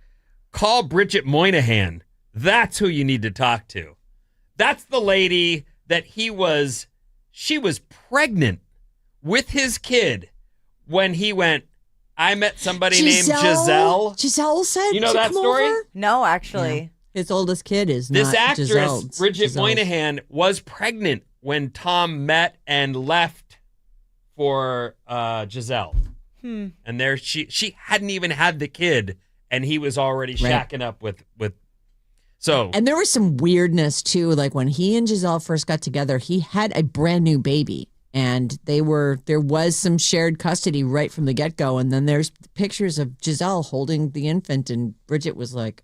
call Bridget Moynihan. That's who you need to talk to. That's the lady that she was pregnant with his kid when he went, I met somebody named Giselle. Giselle said, You know to that come story? over? No, actually. His oldest kid is This not actress, Bridget Giselle's. Moynihan, was pregnant when Tom met and left for Giselle. And there she hadn't even had the kid, and he was already shacking up with. So And there was some weirdness too. Like when he and Giselle first got together, he had a brand new baby, and there was some shared custody right from the get go. And then there's pictures of Giselle holding the infant, and Bridget was like,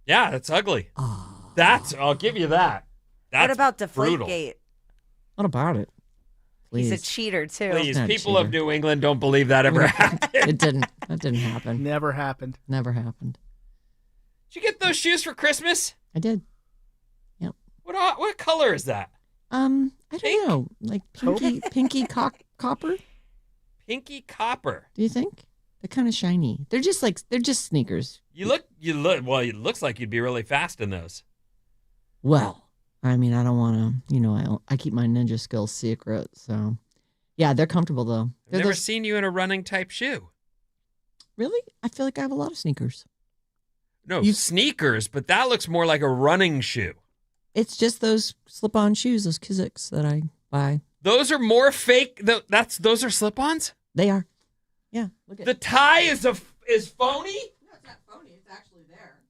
yeah, that's ugly. Oh. I'll give you that. That's what about brutal. Deflategate? What about it? Please. He's a cheater too. Please, Not people cheater. of New England don't believe that ever happened. It didn't. That didn't happen. Never happened. Never happened. Did you get those shoes for Christmas? I did. Yep. What color is that? I don't Pink? know. Like pinky copper. Pinky copper. Do you think? They're kind of shiny. They're just sneakers. You look. Well, it looks like you'd be really fast in those. Well, I mean, I don't want to. I keep my ninja skills secret. So, yeah, they're comfortable though. I've They're never those- seen you in a running type shoe. Really? I feel like I have a lot of sneakers. No, sneakers, but that looks more like a running shoe. It's just those slip-on shoes, those Kizik's that I buy. Those are more fake. Those are slip-ons. They are. Yeah. Look at The tie is phony. No, it's not phony. It's actually there.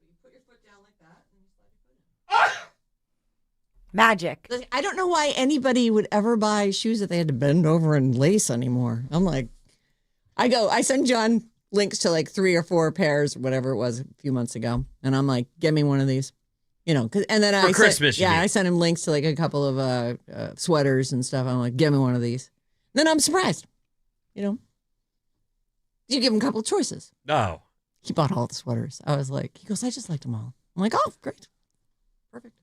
You put your foot down like that and you slide your foot in. Magic. I don't know why anybody would ever buy shoes that they had to bend over and lace anymore. I'm like, I send John links to like 3 or 4 pairs, whatever it was a few months ago. And I'm like, get me one of these, and then For Christmas, you mean? I sent him links to like a couple of sweaters and stuff. I'm like, get me one of these. Then I'm surprised, you give him a couple of choices. No. He bought all the sweaters. I was like, he goes, I just liked them all. I'm like, oh, great. Perfect.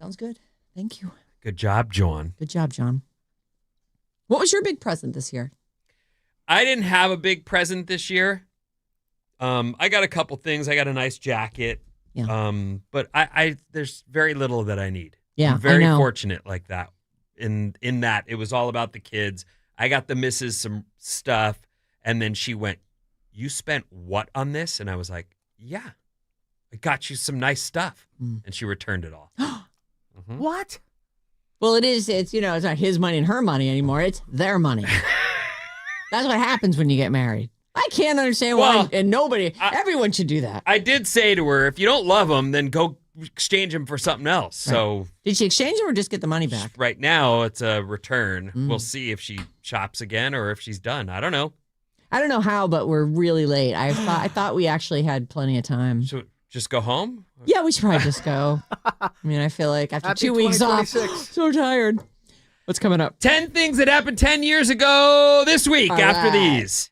Sounds good. Thank you. Good job, John. Good job, John. What was your big present this year? I didn't have a big present this year. I got a couple things. I got a nice jacket. Yeah. But I there's very little that I need. Yeah, I'm very I know. fortunate like that. In that it was all about the kids. I got the missus some stuff, and then she went, "You spent what on this?" And I was like, "Yeah, I got you some nice stuff." And she returned it all. What? Well, it's it's not his money and her money anymore. It's their money. That's what happens when you get married. I can't understand why, and everyone should do that. I did say to her, if you don't love them, then go exchange them for something else. Right. So did she exchange them or just get the money back? Right now, it's a return. We'll see if she shops again or if she's done. I don't know. I don't know how, but we're really late. I thought we actually had plenty of time. So just go home? Yeah, we should probably just go. I mean, I feel like after Happy 2 weeks off, 2026. so tired. What's coming up? 10 things that happened 10 years ago this week All after right. these.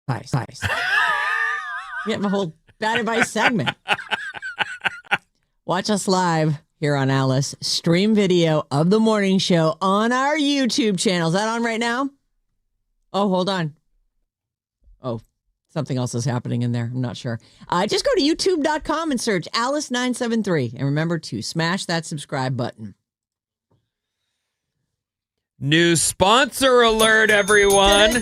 Advice. We have a whole bad advice segment. Watch us live here on Alice. Stream video of the morning show on our YouTube channel. Is that on right now? Oh, hold on. Oh, something else is happening in there. I'm not sure. Just go to youtube.com and search Alice973. And remember to smash that subscribe button. New sponsor alert, everyone.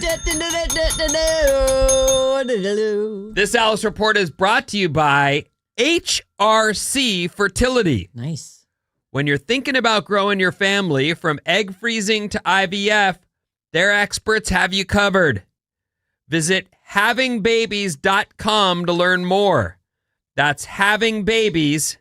This Alice Report is brought to you by HRC Fertility. Nice. When you're thinking about growing your family from egg freezing to IVF, their experts have you covered. Visit havingbabies.com to learn more. That's havingbabies.com.